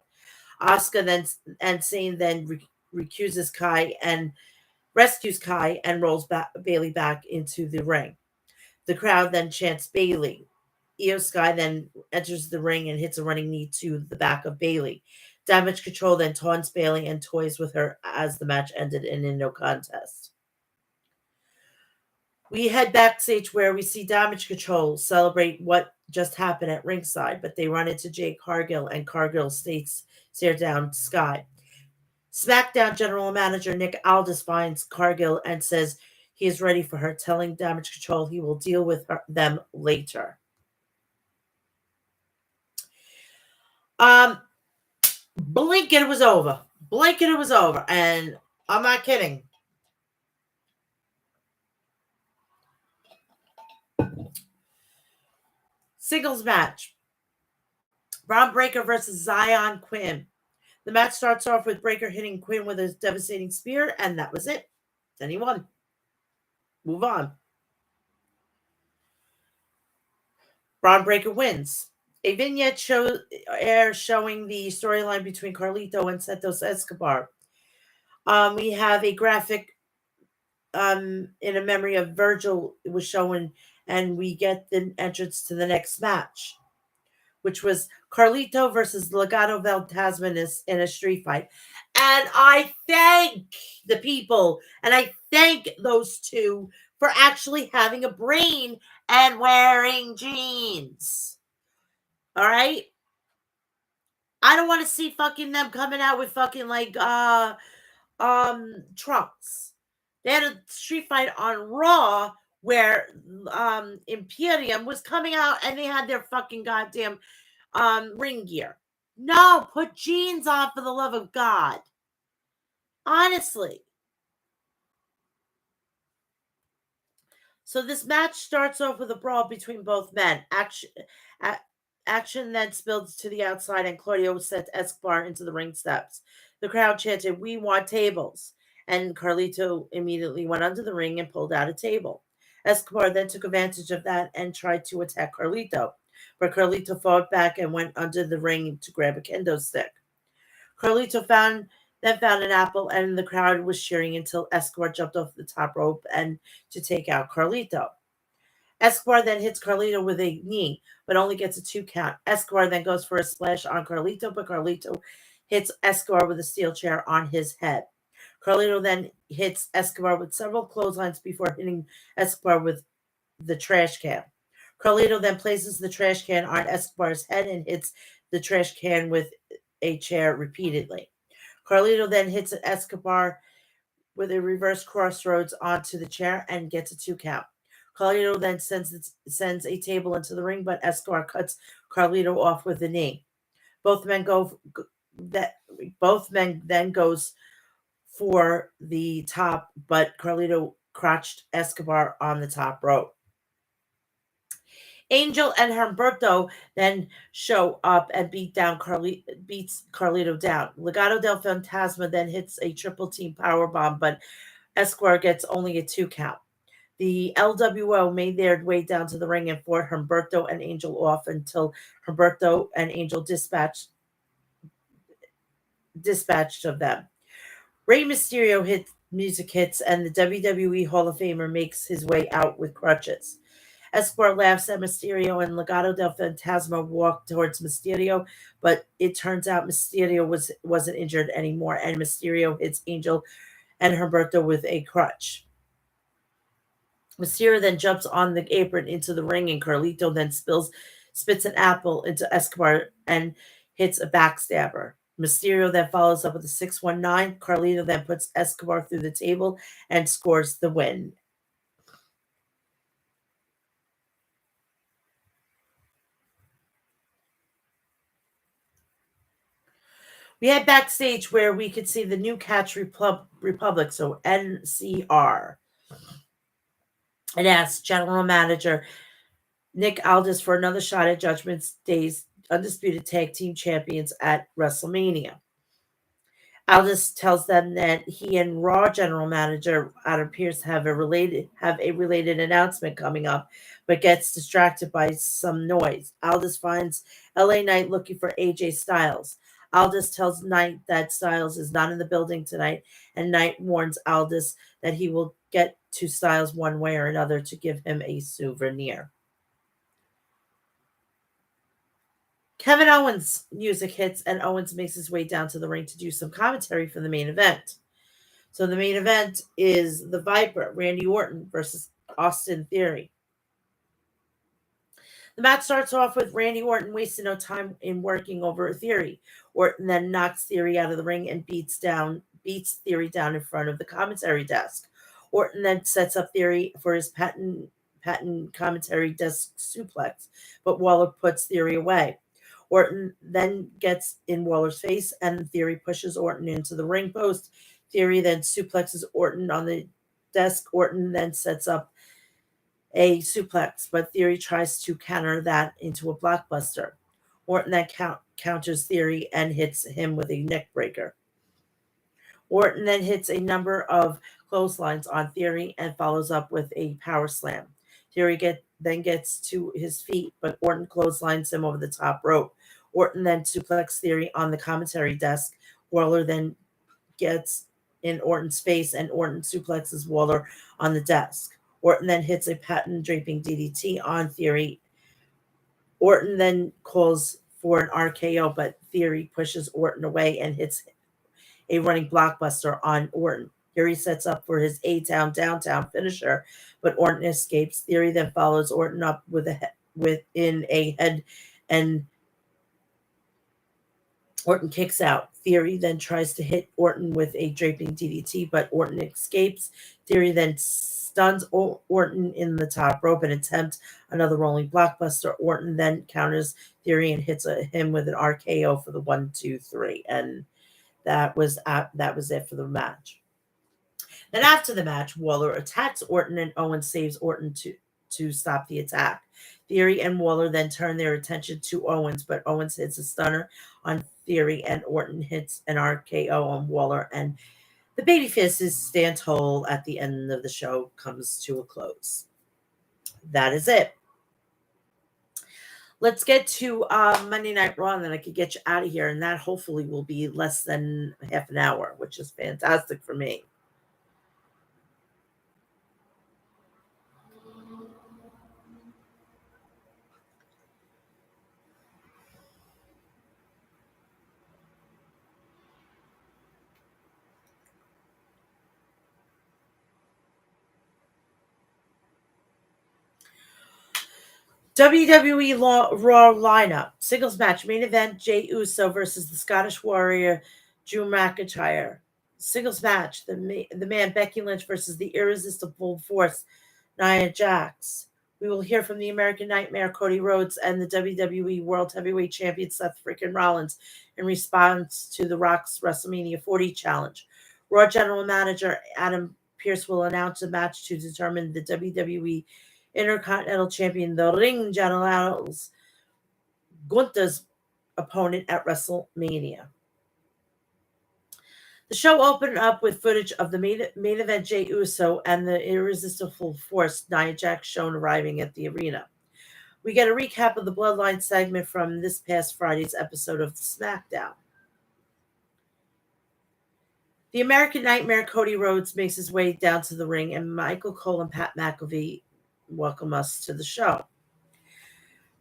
Asuka and Singh then recuses Kai and rescues Kai and rolls Bayley back into the ring. The crowd then chants Bayley. Io Sky then enters the ring and hits a running knee to the back of Bayley. Damage Control then taunts Bayley and toys with her as the match ended in a no contest. We head backstage where we see Damage Control celebrate what just happened at ringside, but they run into Jade Cargill, and Cargill stare down Sky. SmackDown General Manager Nick Aldis finds Cargill and says, He is ready for her, telling Damage Control he will deal with them later. Blink and it was over. Blink and it was over. And I'm not kidding. Singles match. Braun Breaker versus Zion Quinn. The match starts off with Breaker hitting Quinn with a devastating spear, and that was it. Then he won. Move on. Braun Breaker wins. A vignette showing the storyline between Carlito and Santos Escobar. We have a graphic in a memory of Virgil was shown, and we get the entrance to the next match, which was Carlito versus Legado del Tasman in a street fight. And I thank the people, and I thank those two for actually having a brain and wearing jeans. All right? I don't want to see fucking them coming out with fucking like trunks. They had a street fight on Raw where Imperium was coming out and they had their fucking goddamn ring gear. No, put jeans on for the love of God. Honestly. So this match starts off with a brawl between both men. Action then spills to the outside, and Claudio sent Escobar into the ring steps. The crowd chanted, "We want tables." And Carlito immediately went under the ring and pulled out a table. Escobar then took advantage of that and tried to attack Carlito. But Carlito fought back and went under the ring to grab a kendo stick. Carlito found an apple, and the crowd was cheering until Escobar jumped off the top rope and to take out Carlito. Escobar then hits Carlito with a knee, but only gets a 2 count. Escobar then goes for a splash on Carlito, but Carlito hits Escobar with a steel chair on his head. Carlito then hits Escobar with several clotheslines before hitting Escobar with the trash can. Carlito then places the trash can on Escobar's head and hits the trash can with a chair repeatedly. Carlito then hits Escobar with a reverse crossroads onto the chair and gets a 2 count. Carlito then sends a table into the ring, but Escobar cuts Carlito off with a knee. Both men then goes for the top, but Carlito crotched Escobar on the top rope. Angel and Humberto then show up and beats Carlito down. Legado del Fantasma then hits a triple team powerbomb, but Escobar gets only a 2 count. The LWO made their way down to the ring and fought Humberto and Angel off until Humberto and Angel dispatched of them. Rey Mysterio music hits, and the WWE Hall of Famer makes his way out with crutches. Escobar laughs at Mysterio, and Legado del Fantasma walk towards Mysterio, but it turns out Mysterio wasn't injured anymore, and Mysterio hits Angel and Humberto with a crutch. Mysterio then jumps on the apron into the ring, and Carlito then spits an apple into Escobar and hits a backstabber. Mysterio then follows up with a 619. Carlito then puts Escobar through the table and scores the win. We had backstage where we could see the new Catch Republic, so NCR. And asked General Manager Nick Aldis for another shot at Judgment Day's Undisputed Tag Team Champions at WrestleMania. Aldis tells them that he and Raw General Manager Adam Pearce have a related announcement coming up, but gets distracted by some noise. Aldis finds LA Knight looking for AJ Styles. Aldis tells Knight that Styles is not in the building tonight, and Knight warns Aldis that he will get to Styles one way or another to give him a souvenir. Kevin Owens' music hits, and Owens makes his way down to the ring to do some commentary for the main event. So the main event is the Viper, Randy Orton versus Austin Theory. The match starts off with Randy Orton wasting no time in working over Theory. Orton then knocks Theory out of the ring and beats Theory down in front of the commentary desk. Orton then sets up Theory for his patent commentary desk suplex, but Waller puts Theory away. Orton then gets in Waller's face, and Theory pushes Orton into the ring post. Theory then suplexes Orton on the desk. Orton then sets up a suplex, but Theory tries to counter that into a blockbuster. Orton then counters Theory and hits him with a neck breaker. Orton then hits a number of clotheslines on Theory and follows up with a power slam. Theory then gets to his feet, but Orton clotheslines him over the top rope. Orton then suplexes Theory on the commentary desk. Waller then gets in Orton's face, and Orton suplexes Waller on the desk. Orton then hits a patent draping DDT on Theory. Orton then calls for an RKO, but Theory pushes Orton away and hits a running blockbuster on Orton. Theory sets up for his A-Town Downtown finisher, but Orton escapes. Theory then follows Orton up within a head, and Orton kicks out. Theory then tries to hit Orton with a draping DDT, but Orton escapes. Theory then stuns Orton in the top rope and attempts another rolling blockbuster. Orton then counters Theory and hits him with an RKO for the 1-2-3, and that was it for the match. Then after the match, Waller attacks Orton, and Owens saves Orton to stop the attack. Theory and Waller then turn their attention to Owens, but Owens hits a stunner on Theory, and Orton hits an RKO on Waller, and the babyfaces stand tall at the end of the show comes to a close. That is it. Let's get to Monday Night Raw, and then I could get you out of here, and that hopefully will be less than half an hour, which is fantastic for me. WWE Raw lineup. Singles match. Main event, Jey Uso versus the Scottish Warrior, Drew McIntyre. Singles match. The man, Becky Lynch versus the Irresistible Force, Nia Jax. We will hear from the American Nightmare, Cody Rhodes, and the WWE World Heavyweight Champion, Seth freaking Rollins, in response to The Rock's WrestleMania 40 challenge. Raw General Manager Adam Pearce will announce a match to determine the WWE Intercontinental Champion, the Ring General's Gunther's opponent at WrestleMania. The show opened up with footage of the main event, Jey Uso and the Irresistible Force, Nia Jax, shown arriving at the arena. We get a recap of the Bloodline segment from this past Friday's episode of SmackDown. The American Nightmare, Cody Rhodes, makes his way down to the ring, and Michael Cole and Pat McAfee welcome us to the show.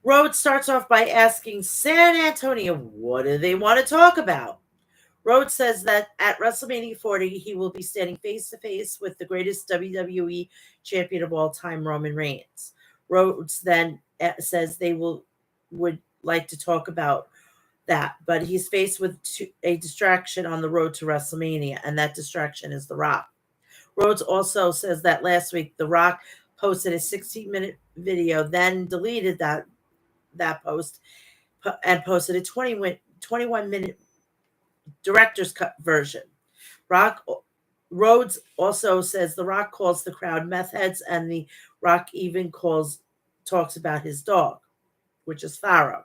Rhodes starts off by asking San Antonio, what do they want to talk about? Rhodes says that at WrestleMania 40, he will be standing face to face with the greatest WWE champion of all time, Roman Reigns. Rhodes then says they would like to talk about that, but he's faced with a distraction on the road to WrestleMania, and that distraction is The Rock. Rhodes also says that last week The Rock posted a 16-minute video, then deleted that post and posted a 21-minute director's cut version. Rhodes also says The Rock calls the crowd meth heads, and The Rock even talks about his dog, which is Pharaoh.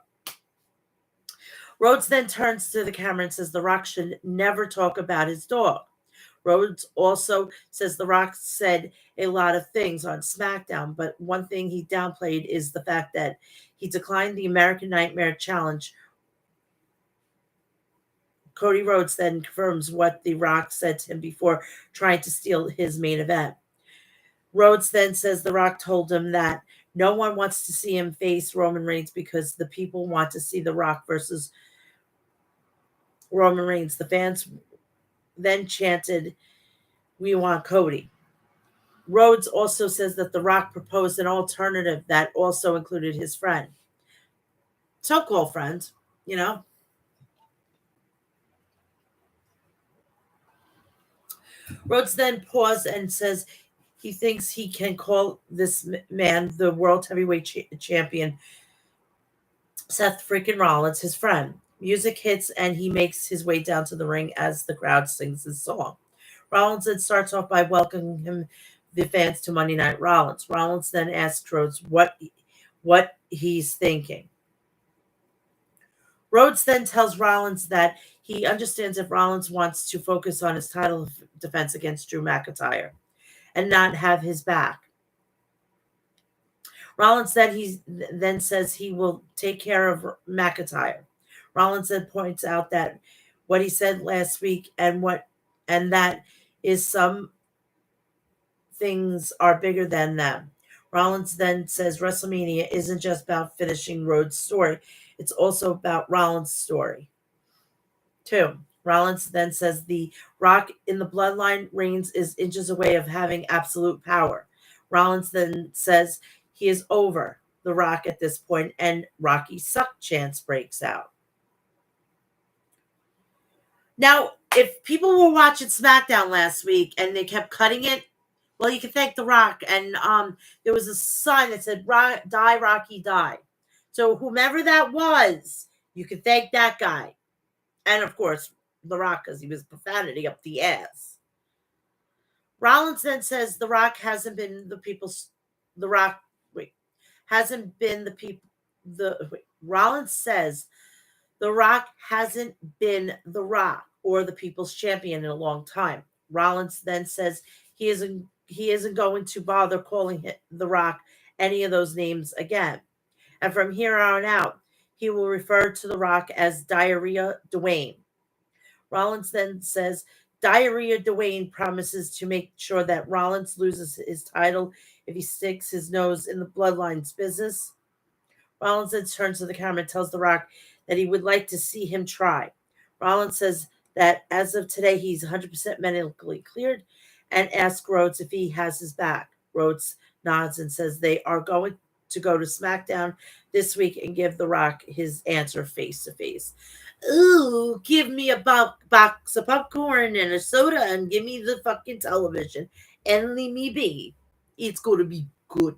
Rhodes then turns to the camera and says The Rock should never talk about his dog. Rhodes also says The Rock said a lot of things on SmackDown, but one thing he downplayed is the fact that he declined the American Nightmare Challenge. Cody Rhodes then confirms what The Rock said to him before trying to steal his main event. Rhodes then says The Rock told him that no one wants to see him face Roman Reigns because the people want to see The Rock versus Roman Reigns. The fans then chanted, "We want Cody." Rhodes also says that The Rock proposed an alternative that also included his friend. So-called friend, you know. Rhodes then paused and says he thinks he can call this man the world heavyweight champion, Seth freaking Rollins, his friend. Music hits and he makes his way down to the ring as the crowd sings his song. Rollins then starts off by welcoming the fans to Monday Night Rollins. Rollins then asks Rhodes what he's thinking. Rhodes then tells Rollins that he understands if Rollins wants to focus on his title defense against Drew McIntyre and not have his back. Rollins then says he will take care of McIntyre. Rollins then points out that what he said last week and that is some things are bigger than them. Rollins then says WrestleMania isn't just about finishing Rhodes' story, it's also about Rollins' story. 2. Rollins then says the Rock in the bloodline reigns is inches away of having absolute power. Rollins then says he is over the Rock at this point, and Rocky suck chance breaks out. Now, if people were watching SmackDown last week and they kept cutting it, well, you can thank The Rock. And there was a sign that said, die, Rocky, die. So whomever that was, you can thank that guy. And, of course, The Rock, because he was profanity up the ass. Rollins then says The Rock hasn't been the people's... The Rock... Wait. Hasn't been the people... Rollins says The Rock hasn't been The Rock or the people's champion in a long time. Rollins then says he isn't going to bother calling The Rock any of those names again. And from here on out, he will refer to The Rock as Diarrhea Dwayne. Rollins then says Diarrhea Dwayne promises to make sure that Rollins loses his title if he sticks his nose in the Bloodline's business. Rollins then turns to the camera and tells The Rock that he would like to see him try. Rollins says that as of today, he's 100% medically cleared and asks Rhodes if he has his back. Rhodes nods and says they are going to go to SmackDown this week and give The Rock his answer face to face. Ooh, give me a box of popcorn and a soda and give me the fucking television and leave me be. It's going to be good.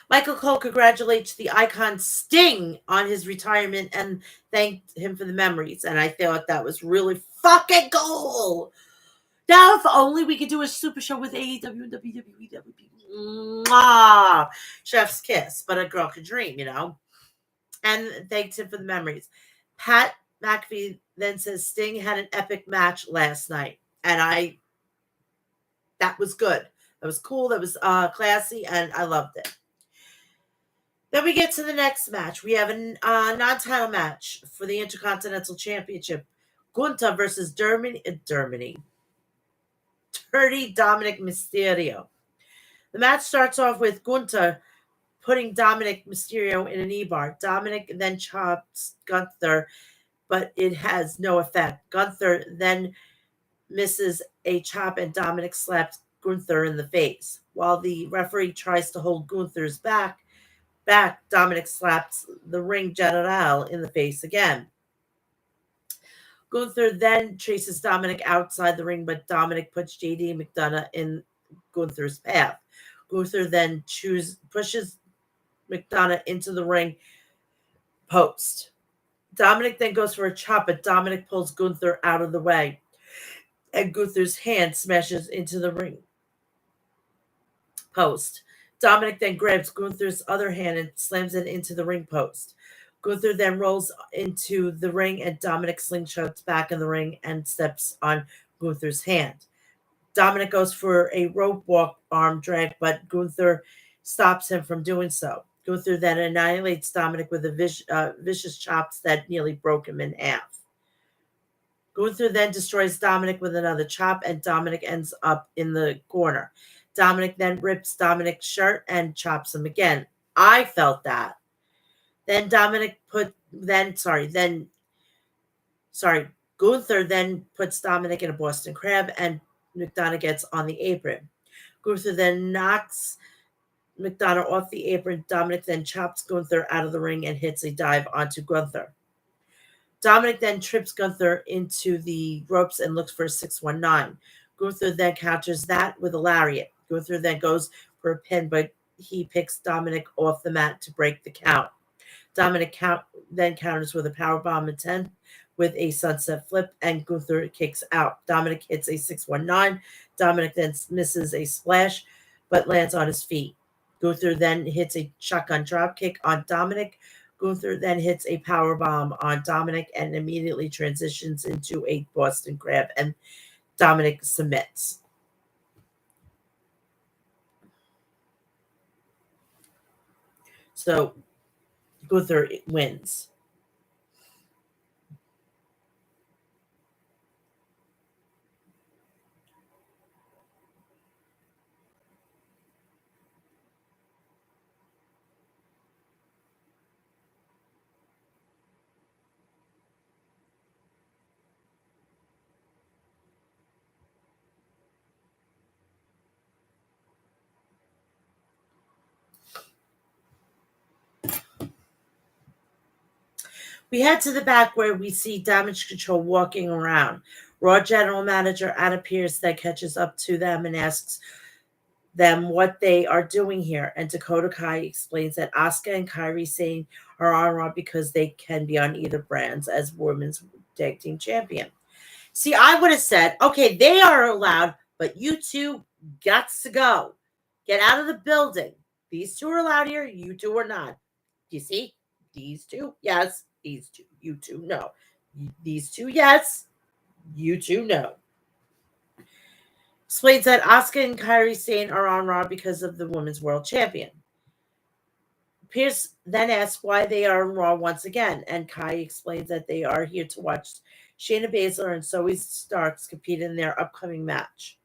Michael Cole congratulates the icon Sting on his retirement and thanked him for the memories. And I thought that was really fucking cool. Now, if only we could do a super show with AEW and WWE, that would be mwah, chef's kiss. But a girl could dream, you know. And thanked him for the memories. Pat McAfee then says Sting had an epic match last night. And that was good. That was cool. That was classy. And I loved it. Then we get to the next match. We have a non-title match for the Intercontinental Championship. Gunther versus Dirty Dominic Mysterio. The match starts off with Gunther putting Dominic Mysterio in an E-bar. Dominic then chops Gunther, but it has no effect. Gunther then misses a chop and Dominic slaps Gunther in the face. While the referee tries to hold Gunther's back, Dominic slaps the ring general in the face again. Gunther then chases Dominic outside the ring, but Dominic puts JD McDonough in Gunther's path. Gunther then pushes McDonough into the ring post. Dominic then goes for a chop, but Dominic pulls Gunther out of the way, and Gunther's hand smashes into the ring post. Dominic then grabs Gunther's other hand and slams it into the ring post. Gunther then rolls into the ring, and Dominic slingshots back in the ring and steps on Gunther's hand. Dominic goes for a rope walk arm drag, but Gunther stops him from doing so. Gunther then annihilates Dominic with a vicious chops that nearly broke him in half. Gunther then destroys Dominic with another chop, and Dominic ends up in the corner. Dominic then rips Dominic's shirt and chops him again. I felt that. Then Gunther then puts Dominic in a Boston Crab, and McDonough gets on the apron. Gunther then knocks McDonough off the apron. Dominic then chops Gunther out of the ring and hits a dive onto Gunther. Dominic then trips Gunther into the ropes and looks for a 619. Gunther then counters that with a lariat. Gunther then goes for a pin, but he picks Dominic off the mat to break the count. Dominic then counters with a powerbomb and 10 with a sunset flip, and Gunther kicks out. Dominic hits a 619. Dominic then misses a splash, but lands on his feet. Gunther then hits a shotgun dropkick on Dominic. Gunther then hits a powerbomb on Dominic and immediately transitions into a Boston Crab, and Dominic submits. So Gunther wins. We head to the back where we see Damage Control walking around. Raw General Manager Adam Pearce then catches up to them and asks them what they are doing here. And Dakota Kai explains that Asuka and Kairi Sane are on Raw because they can be on either brands as Women's Tag Team Champion. See, I would have said, okay, they are allowed, but you two got to go. Get out of the building. These two are allowed here. You two are not. You see? These two, yes. These two, you two, no. These two, yes. You two, no. Explains that Asuka and Kairi Sane are on Raw because of the Women's World Champion. Pearce then asks why they are on Raw once again, and Kai explains that they are here to watch Shayna Baszler and Zoe Starks compete in their upcoming match.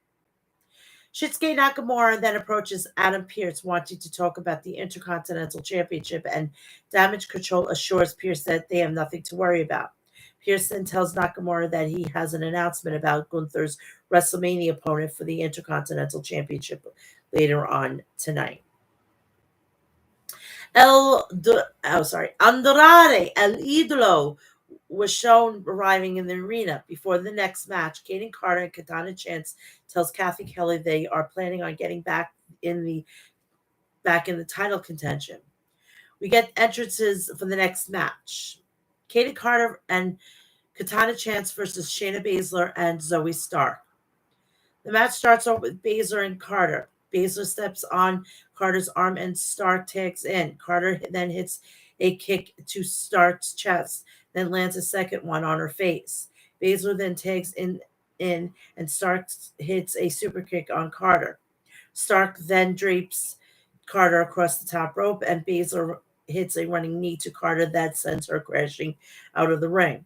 Shinsuke Nakamura then approaches Adam Pearce wanting to talk about the Intercontinental Championship, and Damage Control assures Pearce that they have nothing to worry about. Pearce then tells Nakamura that he has an announcement about Gunther's WrestleMania opponent for the Intercontinental Championship later on tonight. Andrade El Idolo was shown arriving in the arena. Before the next match, Kaden Carter and Katana Chance tells Kathy Kelly they are planning on getting back in the title contention. We get entrances for the next match. Kaden Carter and Katana Chance versus Shayna Baszler and Zoe Stark. The match starts off with Baszler and Carter. Baszler steps on Carter's arm and Stark tags in. Carter then hits a kick to Stark's chest, then lands a second one on her face. Baszler then tags in and Stark hits a super kick on Carter. Stark then drapes Carter across the top rope, and Baszler hits a running knee to Carter that sends her crashing out of the ring.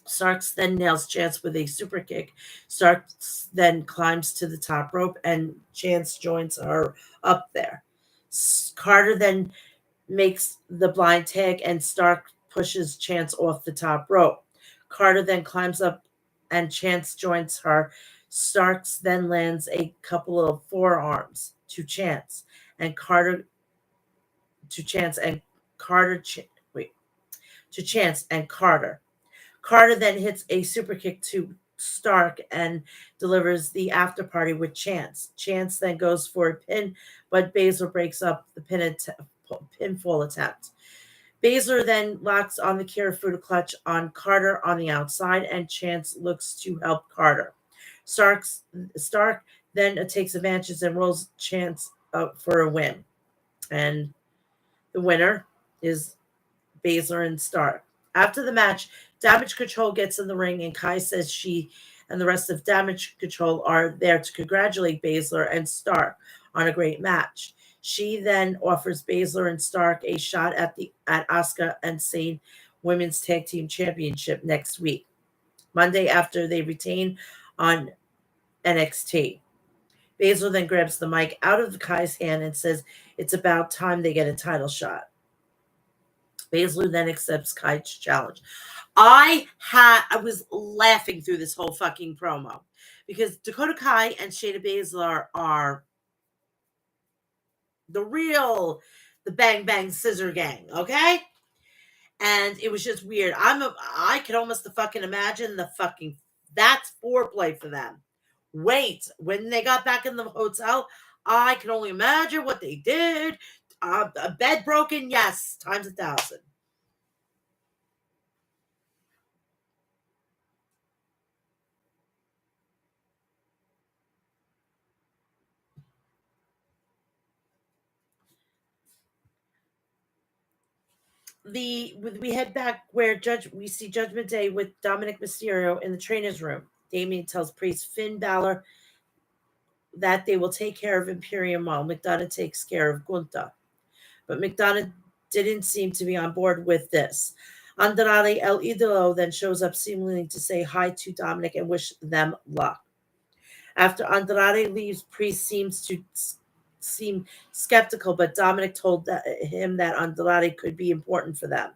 Starks then nails Chance with a super kick. Starks then climbs to the top rope, and Chance joins her up there. Carter then makes the blind tag, and Stark pushes Chance off the top rope. Carter then climbs up, and Chance joins her. Starks then lands a couple of forearms to Chance, and Carter to Chance and Carter. To Chance and Carter. Carter then hits a super kick to Stark and delivers the after party with Chance. Chance then goes for a pin, but Baszler breaks up the pinfall attempt. Baszler then locks on the Kirifuda clutch on Carter on the outside, and Chance looks to help Carter. Stark then takes advantage and rolls Chance up for a win. And the winner is Baszler and Stark. After the match, Damage Control gets in the ring, and Kai says she and the rest of Damage Control are there to congratulate Baszler and Stark on a great match. She then offers Baszler and Stark a shot at Asuka and Sane Women's Tag Team Championship next week, Monday, after they retain on NXT. Baszler then grabs the mic out of Kai's hand and says it's about time they get a title shot. Baszler then accepts Kai's challenge. I was laughing through this whole fucking promo because Dakota Kai and Shayna Baszler are the Bang Bang Scissor Gang, okay? And it was just weird. I could almost fucking imagine that's foreplay for them. Wait, when they got back in the hotel, I can only imagine what they did. A bed broken, yes, times 1,000. We head back where we see Judgment Day with Dominic Mysterio in the trainer's room. Damien tells Priest Finn Balor that they will take care of Imperium while McDonough takes care of Gunther. But McDonough didn't seem to be on board with this. Andrade El Idolo then shows up seemingly to say hi to Dominic and wish them luck. After Andrade leaves, Priest seems to seem skeptical, but Dominic told him that Andrade could be important for them.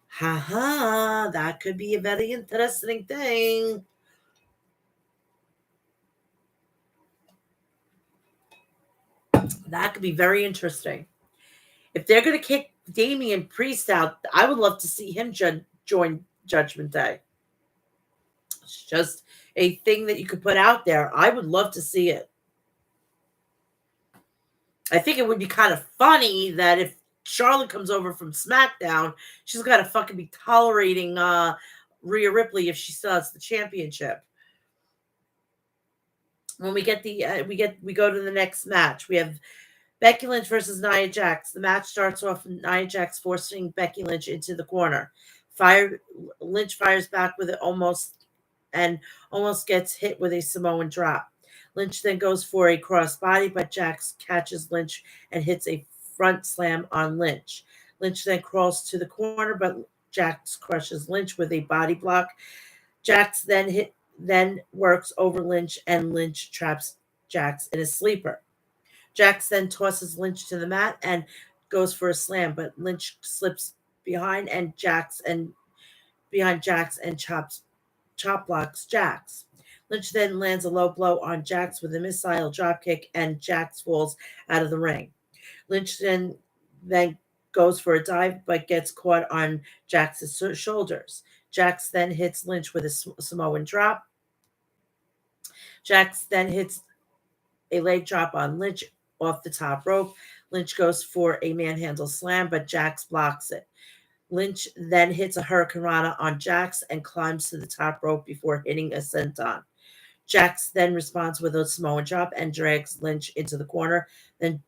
Haha, that could be a very interesting thing. That could be very interesting. If they're going to kick Damian Priest out, I would love to see him join Judgment Day. It's just a thing that you could put out there. I would love to see it. I think it would be kind of funny that if Charlotte comes over from SmackDown, she's got to fucking be tolerating Rhea Ripley if she still has the championship. When we get we go to the next match. We have Becky Lynch versus Nia Jax. The match starts off with Nia Jax forcing Becky Lynch into the corner. Lynch fires back with it almost gets hit with a Samoan drop. Lynch then goes for a crossbody, but Jax catches Lynch and hits a front slam on Lynch. Lynch then crawls to the corner, but Jax crushes Lynch with a body block. Jax then works over Lynch, and Lynch traps Jax in a sleeper. Jax then tosses Lynch to the mat and goes for a slam, but Lynch slips behind Jax and chop blocks Jax. Lynch then lands a low blow on Jax with a missile dropkick, and Jax falls out of the ring. Lynch then goes for a dive, but gets caught on Jax's shoulders. Jax then hits Lynch with a Samoan drop. Jax then hits a leg drop on Lynch off the top rope. Lynch goes for a manhandle slam, but Jax blocks it. Lynch then hits a hurricanrana on Jax and climbs to the top rope before hitting a senton. Jax then responds with a Samoan drop and drags Lynch into the corner, then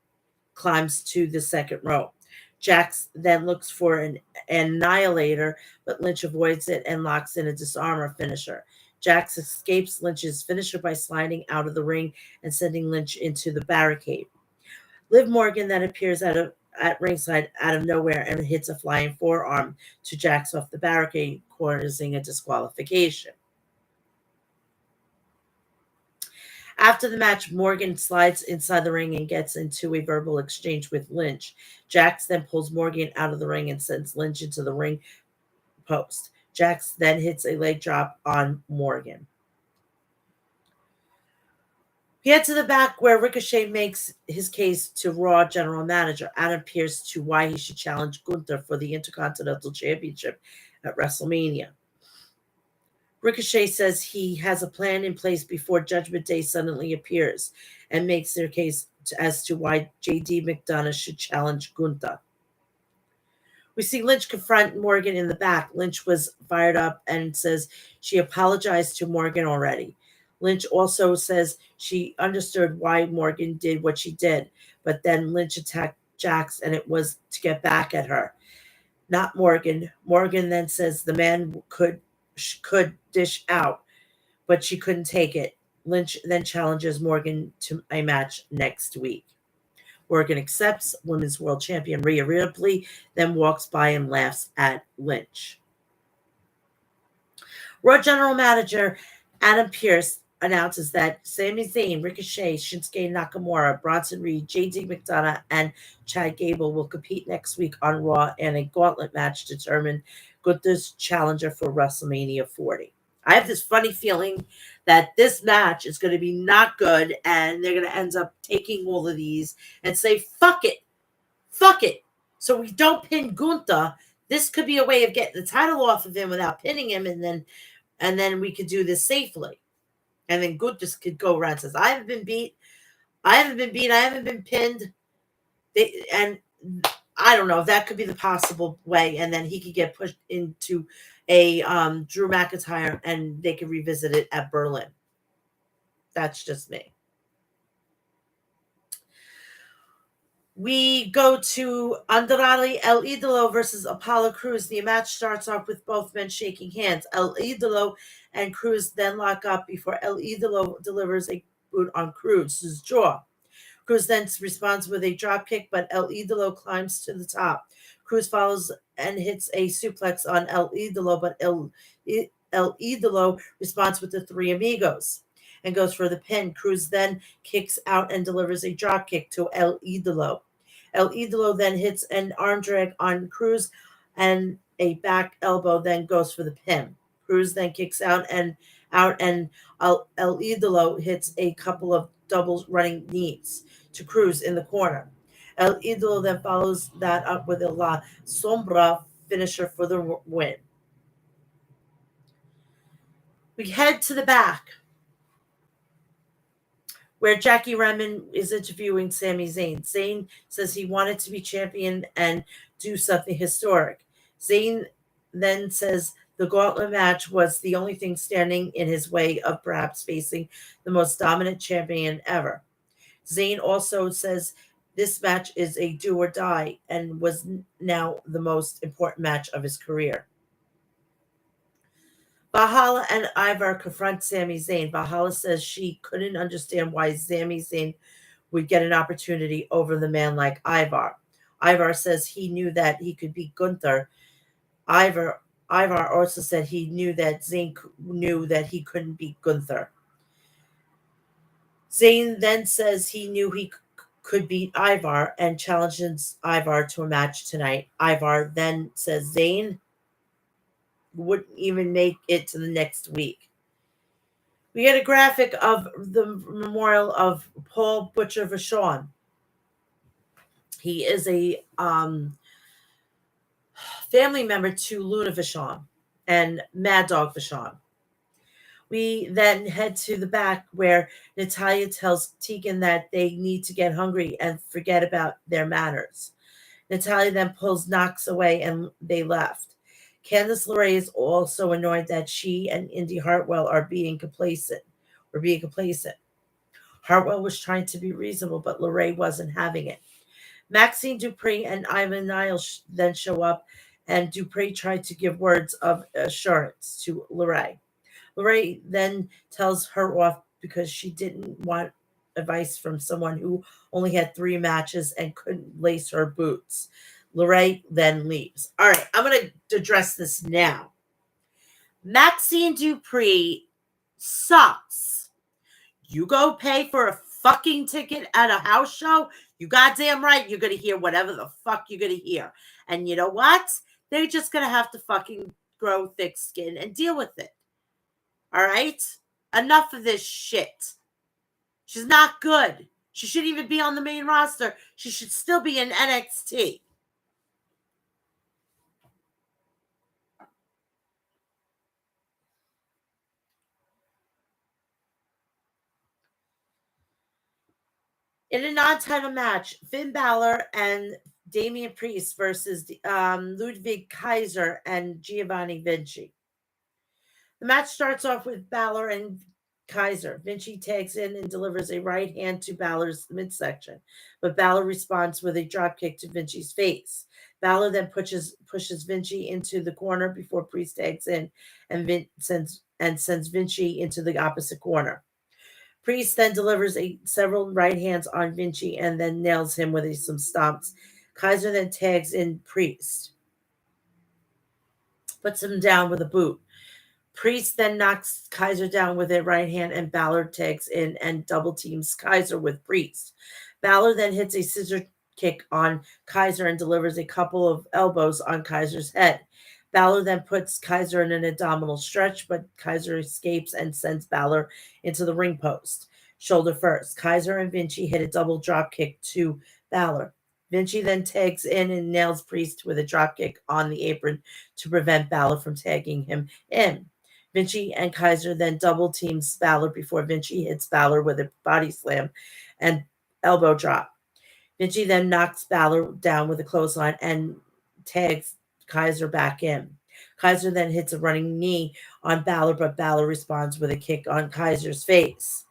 climbs to the second rope. Jax then looks for an annihilator, but Lynch avoids it and locks in a disarmer finisher. Jax escapes Lynch's finisher by sliding out of the ring and sending Lynch into the barricade. Liv Morgan then appears at ringside out of nowhere and hits a flying forearm to Jax off the barricade, causing a disqualification. After the match, Morgan slides inside the ring and gets into a verbal exchange with Lynch. Jax then pulls Morgan out of the ring and sends Lynch into the ring post. Jax then hits a leg drop on Morgan. We head to the back where Ricochet makes his case to Raw general manager Adam Pearce to why he should challenge Gunther for the Intercontinental Championship at WrestleMania. Ricochet says he has a plan in place before Judgment Day suddenly appears and makes their case as to why J.D. McDonough should challenge Gunther. We see Lynch confront Morgan in the back. Lynch was fired up and says she apologized to Morgan already. Lynch also says she understood why Morgan did what she did, but then Lynch attacked Jax and it was to get back at her, not Morgan. Morgan then says the man could dish out, but she couldn't take it. Lynch then challenges Morgan to a match next week. Morgan accepts. Women's World Champion Rhea Ripley then walks by and laughs at Lynch. Raw General Manager Adam Pearce announces that Sami Zayn, Ricochet, Shinsuke Nakamura, Bronson Reed, J.D. McDonough, and Chad Gable will compete next week on Raw in a gauntlet match to determine Gunther's challenger for WrestleMania 40. I have this funny feeling that this match is going to be not good, and they're going to end up taking all of these and say, fuck it. So we don't pin Gunther. This could be a way of getting the title off of him without pinning him, and then we could do this safely. And then Gunther could go around and says, I haven't been beat. I haven't been beat. I haven't been pinned. And I don't know if that could be the possible way. And then he could get pushed into a Drew McIntyre and they could revisit it at Berlin. That's just me. We go to Andrade El Idolo versus Apollo Crews. The match starts off with both men shaking hands. El Idolo and Crews then lock up before El Idolo delivers a boot on Crews' jaw. Crews then responds with a drop kick, but El Idolo climbs to the top. Crews follows and hits a suplex on El Idolo, but El Idolo responds with the Three Amigos and goes for the pin. Crews then kicks out and delivers a drop kick to El Idolo. El Idolo then hits an arm drag on Crews and a back elbow, then goes for the pin. Crews then kicks out and El Idolo hits a couple of double running knees to Crews in the corner. El Idolo then follows that up with a La Sombra finisher for the win. We head to the back where Jackie Redmond is interviewing Sami Zayn. Zayn says he wanted to be champion and do something historic. Zayn then says the gauntlet match was the only thing standing in his way of perhaps facing the most dominant champion ever. Zayn also says this match is a do or die and was now the most important match of his career. Valhalla and Ivar confront Sami Zayn. Valhalla says she couldn't understand why Sami Zayn would get an opportunity over the man like Ivar. Ivar says he knew that he could beat Gunther. Ivar also said he knew that Zayn knew that he couldn't beat Gunther. Zayn then says he knew he could beat Ivar and challenges Ivar to a match tonight. Ivar then says Zayn wouldn't even make it to the next week. We get a graphic of the memorial of Paul Butcher Vachon. He is a family member to Luna Vachon and Mad Dog Vachon. We then head to the back where Natalya tells Tegan that they need to get hungry and forget about their manners. Natalya then pulls Knox away and they left. Candice LeRae is also annoyed that she and Indy Hartwell are being complacent. Hartwell was trying to be reasonable, but LeRae wasn't having it. Maxine Dupree and Ivan Niles then show up, and Dupree tried to give words of assurance to LeRae. LeRae then tells her off because she didn't want advice from someone who only had 3 matches and couldn't lace her boots. LeRae then leaves. All right, I'm going to address this now. Maxine Dupree sucks. You go pay for a fucking ticket at a house show, you goddamn right you're going to hear whatever the fuck you're going to hear. And you know what? They're just going to have to fucking grow thick skin and deal with it. All right? Enough of this shit. She's not good. She shouldn't even be on the main roster. She should still be in NXT. In a non-title match, Finn Balor and Damian Priest versus Ludwig Kaiser and Giovanni Vinci. The match starts off with Balor and Kaiser. Vinci tags in and delivers a right hand to Balor's midsection, but Balor responds with a dropkick to Vinci's face. Balor then pushes Vinci into the corner before Priest tags in and sends Vinci into the opposite corner. Priest then delivers several right hands on Vinci and then nails him with some stomps. Kaiser then tags in Priest, puts him down with a boot. Priest then knocks Kaiser down with a right hand, and Balor tags in and double teams Kaiser with Priest. Balor then hits a scissor kick on Kaiser and delivers a couple of elbows on Kaiser's head. Balor then puts Kaiser in an abdominal stretch, but Kaiser escapes and sends Balor into the ring post, shoulder first. Kaiser and Vinci hit a double drop kick to Balor. Vinci then tags in and nails Priest with a drop kick on the apron to prevent Balor from tagging him in. Vinci and Kaiser then double teams Balor before Vinci hits Balor with a body slam and elbow drop. Vinci then knocks Balor down with a clothesline and tags Kaiser back in. Kaiser then hits a running knee on Balor, but Balor responds with a kick on Kaiser's face.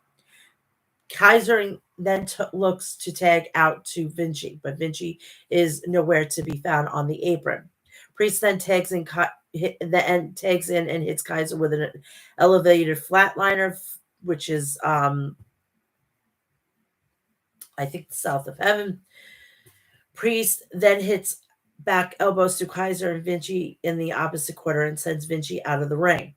Kaiser then looks to tag out to Vinci, but Vinci is nowhere to be found on the apron. Priest then tags in and hits Kaiser with an elevated flatliner, which is I think the south of heaven. Priest then hits back elbows to Kaiser and Vinci in the opposite quarter and sends Vinci out of the ring.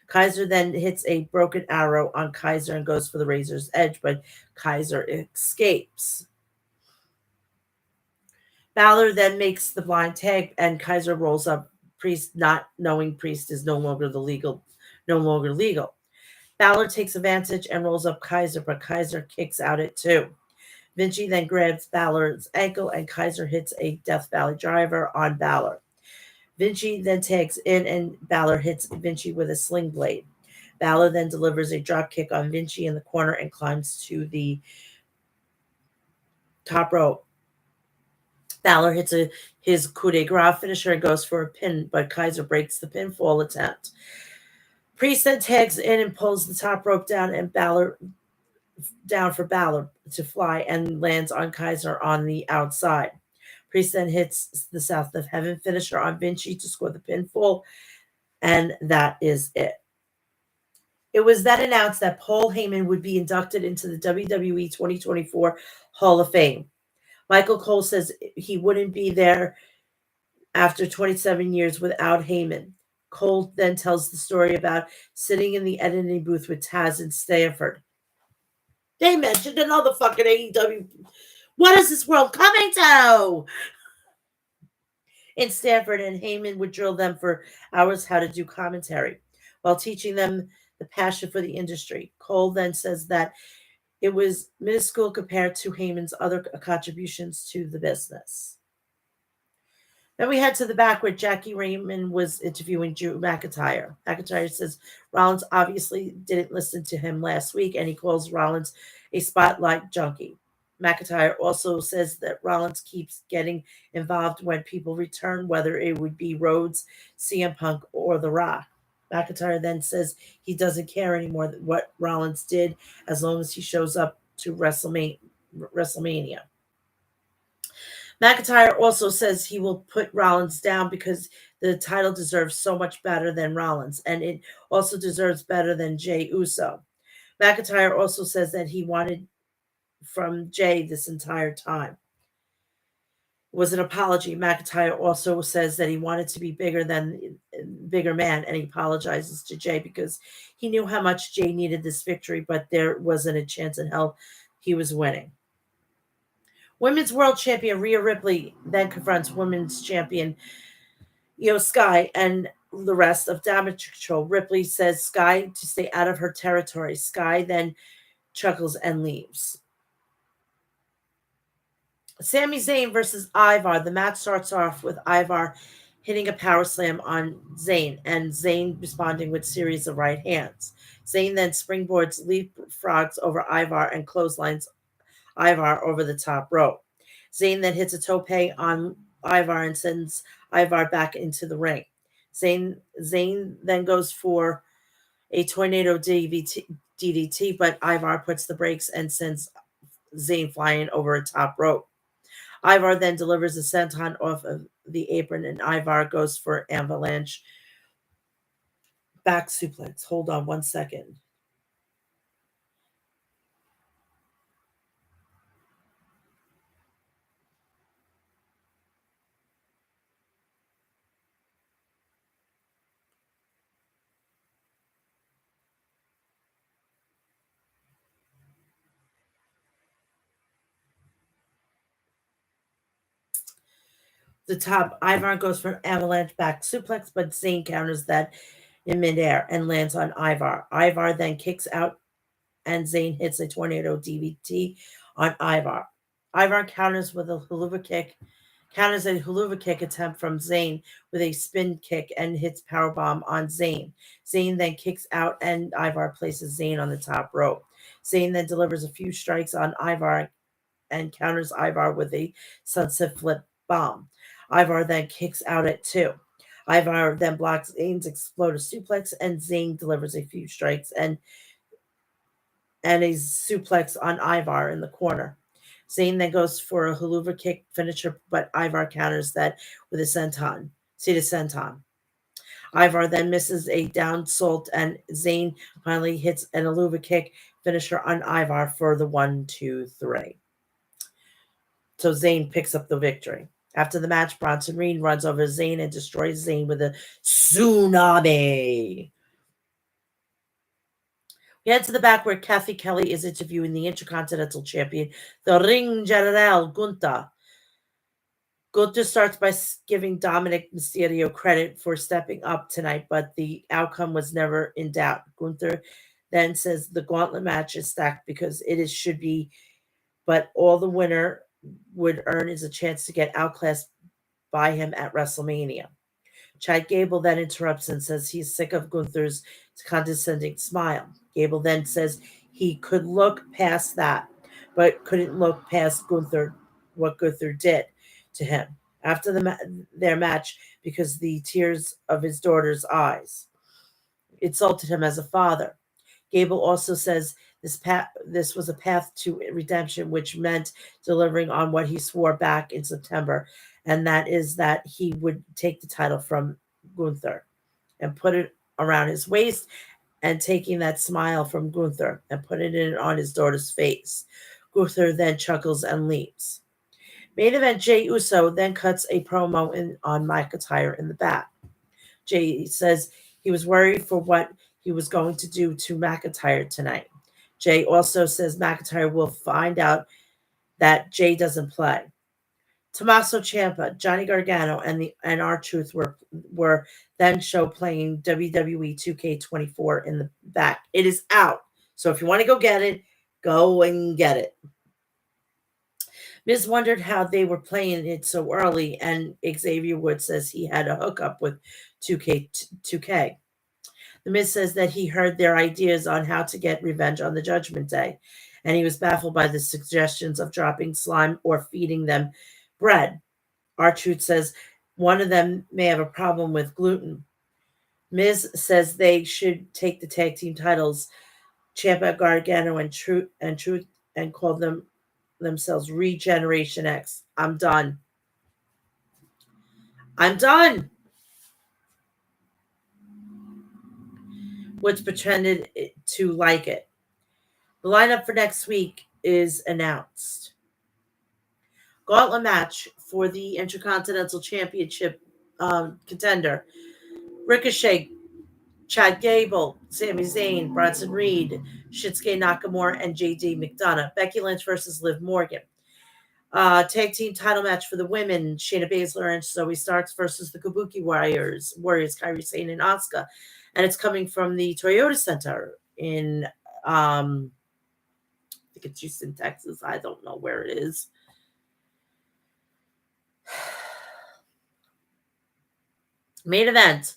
Kaiser then hits a broken arrow on Kaiser and goes for the razor's edge, but Kaiser escapes. Balor then makes the blind tag and Kaiser rolls up Priest, not knowing Priest is no longer legal. Balor takes advantage and rolls up Kaiser, but Kaiser kicks out at 2. Vinci then grabs Balor's ankle and Kaiser hits a Death Valley driver on Balor. Vinci then tags in and Balor hits Vinci with a sling blade. Balor then delivers a drop kick on Vinci in the corner and climbs to the top rope. Balor hits his coup de grace finisher and goes for a pin, but Kaiser breaks the pinfall attempt. Priest then tags in and pulls the top rope down and down for Balor to fly and lands on Kaiser on the outside. Priest then hits the South of Heaven finisher on Vinci to score the pinfall, and that is it. It was then announced that Paul Heyman would be inducted into the WWE 2024 Hall of Fame. Michael Cole says he wouldn't be there after 27 years without Heyman. Cole then tells the story about sitting in the editing booth with Taz in Stanford. They mentioned another fucking AEW. What is this world coming to? In Stanford, and Heyman would drill them for hours how to do commentary while teaching them the passion for the industry. Cole then says that it was minuscule compared to Heyman's other contributions to the business. Then we head to the back where Jackie Raymond was interviewing Drew McIntyre. McIntyre says Rollins obviously didn't listen to him last week, and he calls Rollins a spotlight junkie. McIntyre also says that Rollins keeps getting involved when people return, whether it would be Rhodes, CM Punk, or The Rock. McIntyre then says he doesn't care anymore what Rollins did as long as he shows up to WrestleMania. McIntyre also says he will put Rollins down because the title deserves so much better than Rollins, and it also deserves better than Jey Uso. McIntyre also says that he wanted from Jey this entire time. It was an apology. McIntyre also says that he wanted to be bigger man, and he apologizes to Jey because he knew how much Jey needed this victory, but there wasn't a chance in hell he was winning. Women's World Champion Rhea Ripley then confronts Women's Champion Io Sky and the rest of Damage Control. Ripley says Sky to stay out of her territory. Sky then chuckles and leaves. Sami Zayn versus Ivar. The match starts off with Ivar hitting a power slam on Zayn, and Zayn responding with a series of right hands. Zayn then springboards, leapfrogs over Ivar, and clotheslines Ivar over the top rope. Zayn then hits a tope on Ivar and sends Ivar back into the ring. Zayn then goes for a tornado DDT, but Ivar puts the brakes and sends Zayn flying over a top rope. Ivar then delivers a senton off of the apron, and Ivar goes for avalanche back suplex. Hold on one second. The top, Ivar goes for an avalanche back suplex, but Zayn counters that in midair and lands on Ivar. Ivar then kicks out, and Zayn hits a tornado DDT on Ivar. Ivar counters with a haluva kick, counters a haluva kick attempt from Zayn with a spin kick and hits powerbomb on Zayn. Zayn then kicks out and Ivar places Zayn on the top rope. Zayn then delivers a few strikes on Ivar and counters Ivar with a sunset flip bomb. Ivar then kicks out at 2. Ivar then blocks Zayn's exploder suplex, and Zayn delivers a few strikes and a suplex on Ivar in the corner. Zayn then goes for a haluva kick finisher, but Ivar counters that with a senton, seated senton. Ivar then misses a down salt, and Zayn finally hits an haluva kick finisher on Ivar for the 1-2-3. So Zayn picks up the victory. After the match, Bronson Reed runs over Zayn and destroys Zayn with a tsunami. We head to the back where Kathy Kelly is interviewing the Intercontinental Champion, the Ring General Gunther. Gunther starts by giving Dominic Mysterio credit for stepping up tonight, but the outcome was never in doubt. Gunther then says the gauntlet match is stacked because should be, but all the winner would earn is a chance to get outclassed by him at WrestleMania. Chad Gable then interrupts and says he's sick of Gunther's condescending smile. Gable then says he could look past that, but couldn't look past what Gunther did to him after their match because the tears of his daughter's eyes insulted him as a father. Gable also says this was a path to redemption, which meant delivering on what he swore back in September, and that is that he would take the title from Gunther and put it around his waist, and taking that smile from Gunther and putting it on his daughter's face. Gunther then chuckles and leaves. Main event Jey Uso then cuts a promo on McIntyre in the back. Jey says he was worried for what he was going to do to McIntyre tonight. Jey also says McIntyre will find out that Jey doesn't play. Tommaso Ciampa, Johnny Gargano, and R-Truth were then show playing WWE 2K24 in the back. It is out. So if you want to go get it, go and get it. Miz wondered how they were playing it so early, and Xavier Woods says he had a hookup with 2K. The Miz says that he heard their ideas on how to get revenge on the Judgment Day, and he was baffled by the suggestions of dropping slime or feeding them bread. R-Truth says one of them may have a problem with gluten. Miz says they should take the tag team titles, Ciampa, Gargano, and Truth, and call themselves Regeneration X. I'm done. Woods pretended to like it. The lineup for next week is announced. Gauntlet match for the Intercontinental Championship contender. Ricochet, Chad Gable, Sami Zayn, Bronson Reed, Shinsuke Nakamura, and JD McDonough. Becky Lynch versus Liv Morgan. Tag team title match for the women, Shayna Baszler and Zoe Starks versus the Kabuki Warriors, Kairi Sane and Asuka. And it's coming from the Toyota Center in, I think it's Houston, Texas. I don't know where it is. Main event.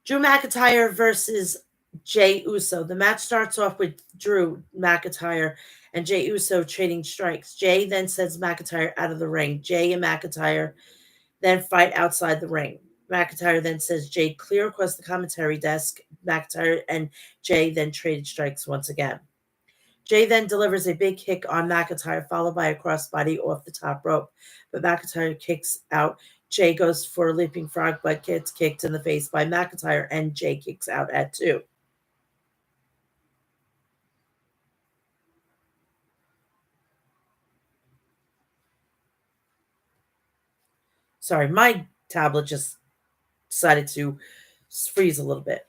Drew McIntyre versus Jey Uso. The match starts off with Drew McIntyre and Jey Uso trading strikes. Jey then sends McIntyre out of the ring. Jey and McIntyre then fight outside the ring. McIntyre then says Jey clear across the commentary desk. McIntyre and Jey then traded strikes once again. Jey then delivers a big kick on McIntyre, followed by a crossbody off the top rope. But McIntyre kicks out. Jey goes for a leaping frog, but gets kicked in the face by McIntyre, and Jey kicks out at 2. Sorry, my tablet just decided to freeze a little bit.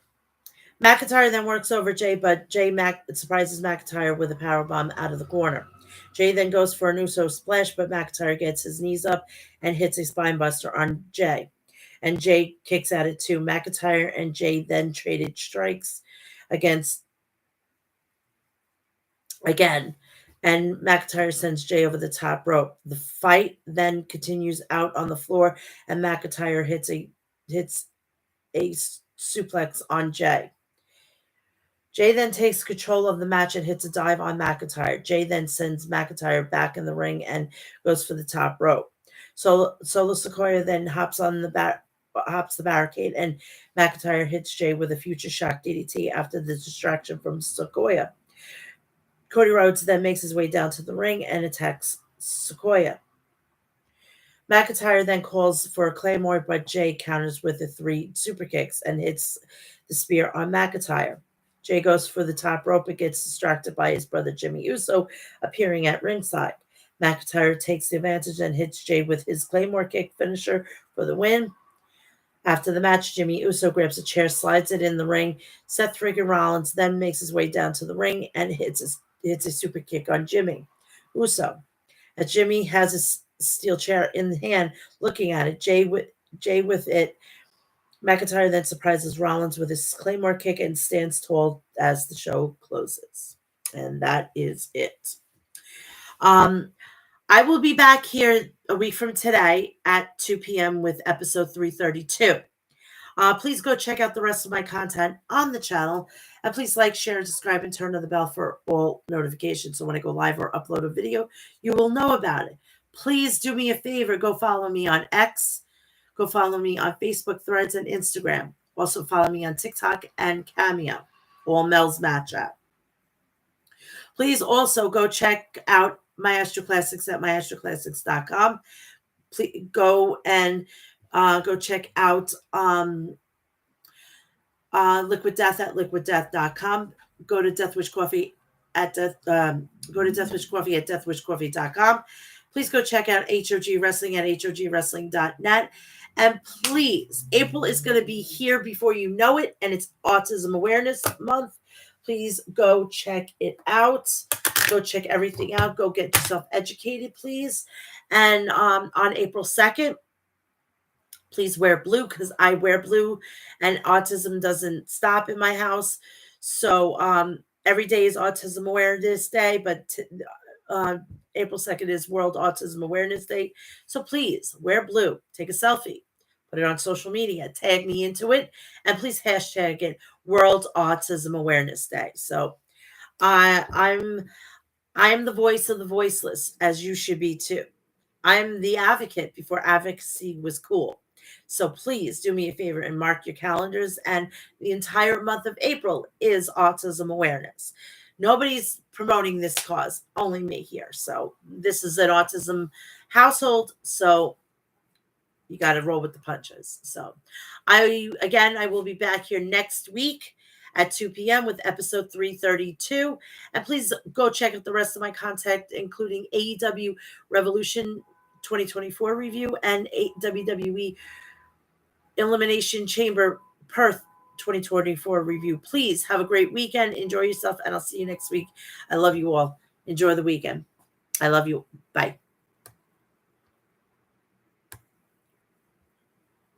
McIntyre then works over Jey, but Jey surprises McIntyre with a powerbomb out of the corner. Jey then goes for an Uso splash, but McIntyre gets his knees up and hits a spinebuster on Jey. And Jey kicks at it too. McIntyre and Jey then traded strikes again. and McIntyre sends Jay over the top rope. The fight then continues out on the floor, and McIntyre hits a suplex on Jay. Jay then takes control of the match and hits a dive on McIntyre. Jay then sends McIntyre back in the ring and goes for the top rope. Solo Sequoia then hops the barricade, and McIntyre hits Jay with a future shock DDT after the distraction from Sequoia. Cody Rhodes then makes his way down to the ring and attacks Sequoia. McIntyre then calls for a Claymore, but Jay counters with the 3 super kicks and hits the spear on McIntyre. Jay goes for the top rope but gets distracted by his brother Jimmy Uso appearing at ringside. McIntyre takes the advantage and hits Jay with his Claymore kick finisher for the win. After the match, Jimmy Uso grabs a chair, slides it in the ring. Seth freaking Rollins then makes his way down to the ring and hits a super kick on Jimmy Uso. As Jimmy has a steel chair in the hand, looking at it, Jay with it. McIntyre then surprises Rollins with his Claymore kick and stands tall as the show closes. And that is it. I will be back here a week from today at 2 p.m. with episode 332. Please go check out the rest of my content on the channel. And please like, share, subscribe, and turn on the bell for all notifications. So when I go live or upload a video, you will know about it. Please do me a favor. Go follow me on X. Go follow me on Facebook, Threads, and Instagram. Also follow me on TikTok and Cameo, all Mel'S Mat Chat. Please also go check out my Astro Classics at myastroclassics.com. Please go and go check out Liquid Death at liquiddeath.com. Go to Deathwish Coffee at deathwishcoffee.com. Please go check out HOG Wrestling at hogwrestling.net. And please, April is going to be here before you know it, and it's Autism Awareness Month. Please go check it out. Go check everything out. Go get yourself educated, please. And on April 2nd, please wear blue because I wear blue and autism doesn't stop in my house. So every day is Autism Awareness Day, but April 2nd is World Autism Awareness Day. So please wear blue, take a selfie, put it on social media, tag me into it, and please hashtag it World Autism Awareness Day. So I'm the voice of the voiceless, as you should be too. I'm the advocate before advocacy was cool. So please do me a favor and mark your calendars. And the entire month of April is autism awareness. Nobody's promoting this cause, only me here. So this is an autism household. So you got to roll with the punches. So I will be back here next week at 2 p.m. with episode 332. And please go check out the rest of my content, including AEW Revolution 2024 review and WWE Elimination Chamber Perth 2024 review. Please have a great weekend. Enjoy yourself, and I'll see you next week. I love you all. Enjoy the weekend. I love you. Bye.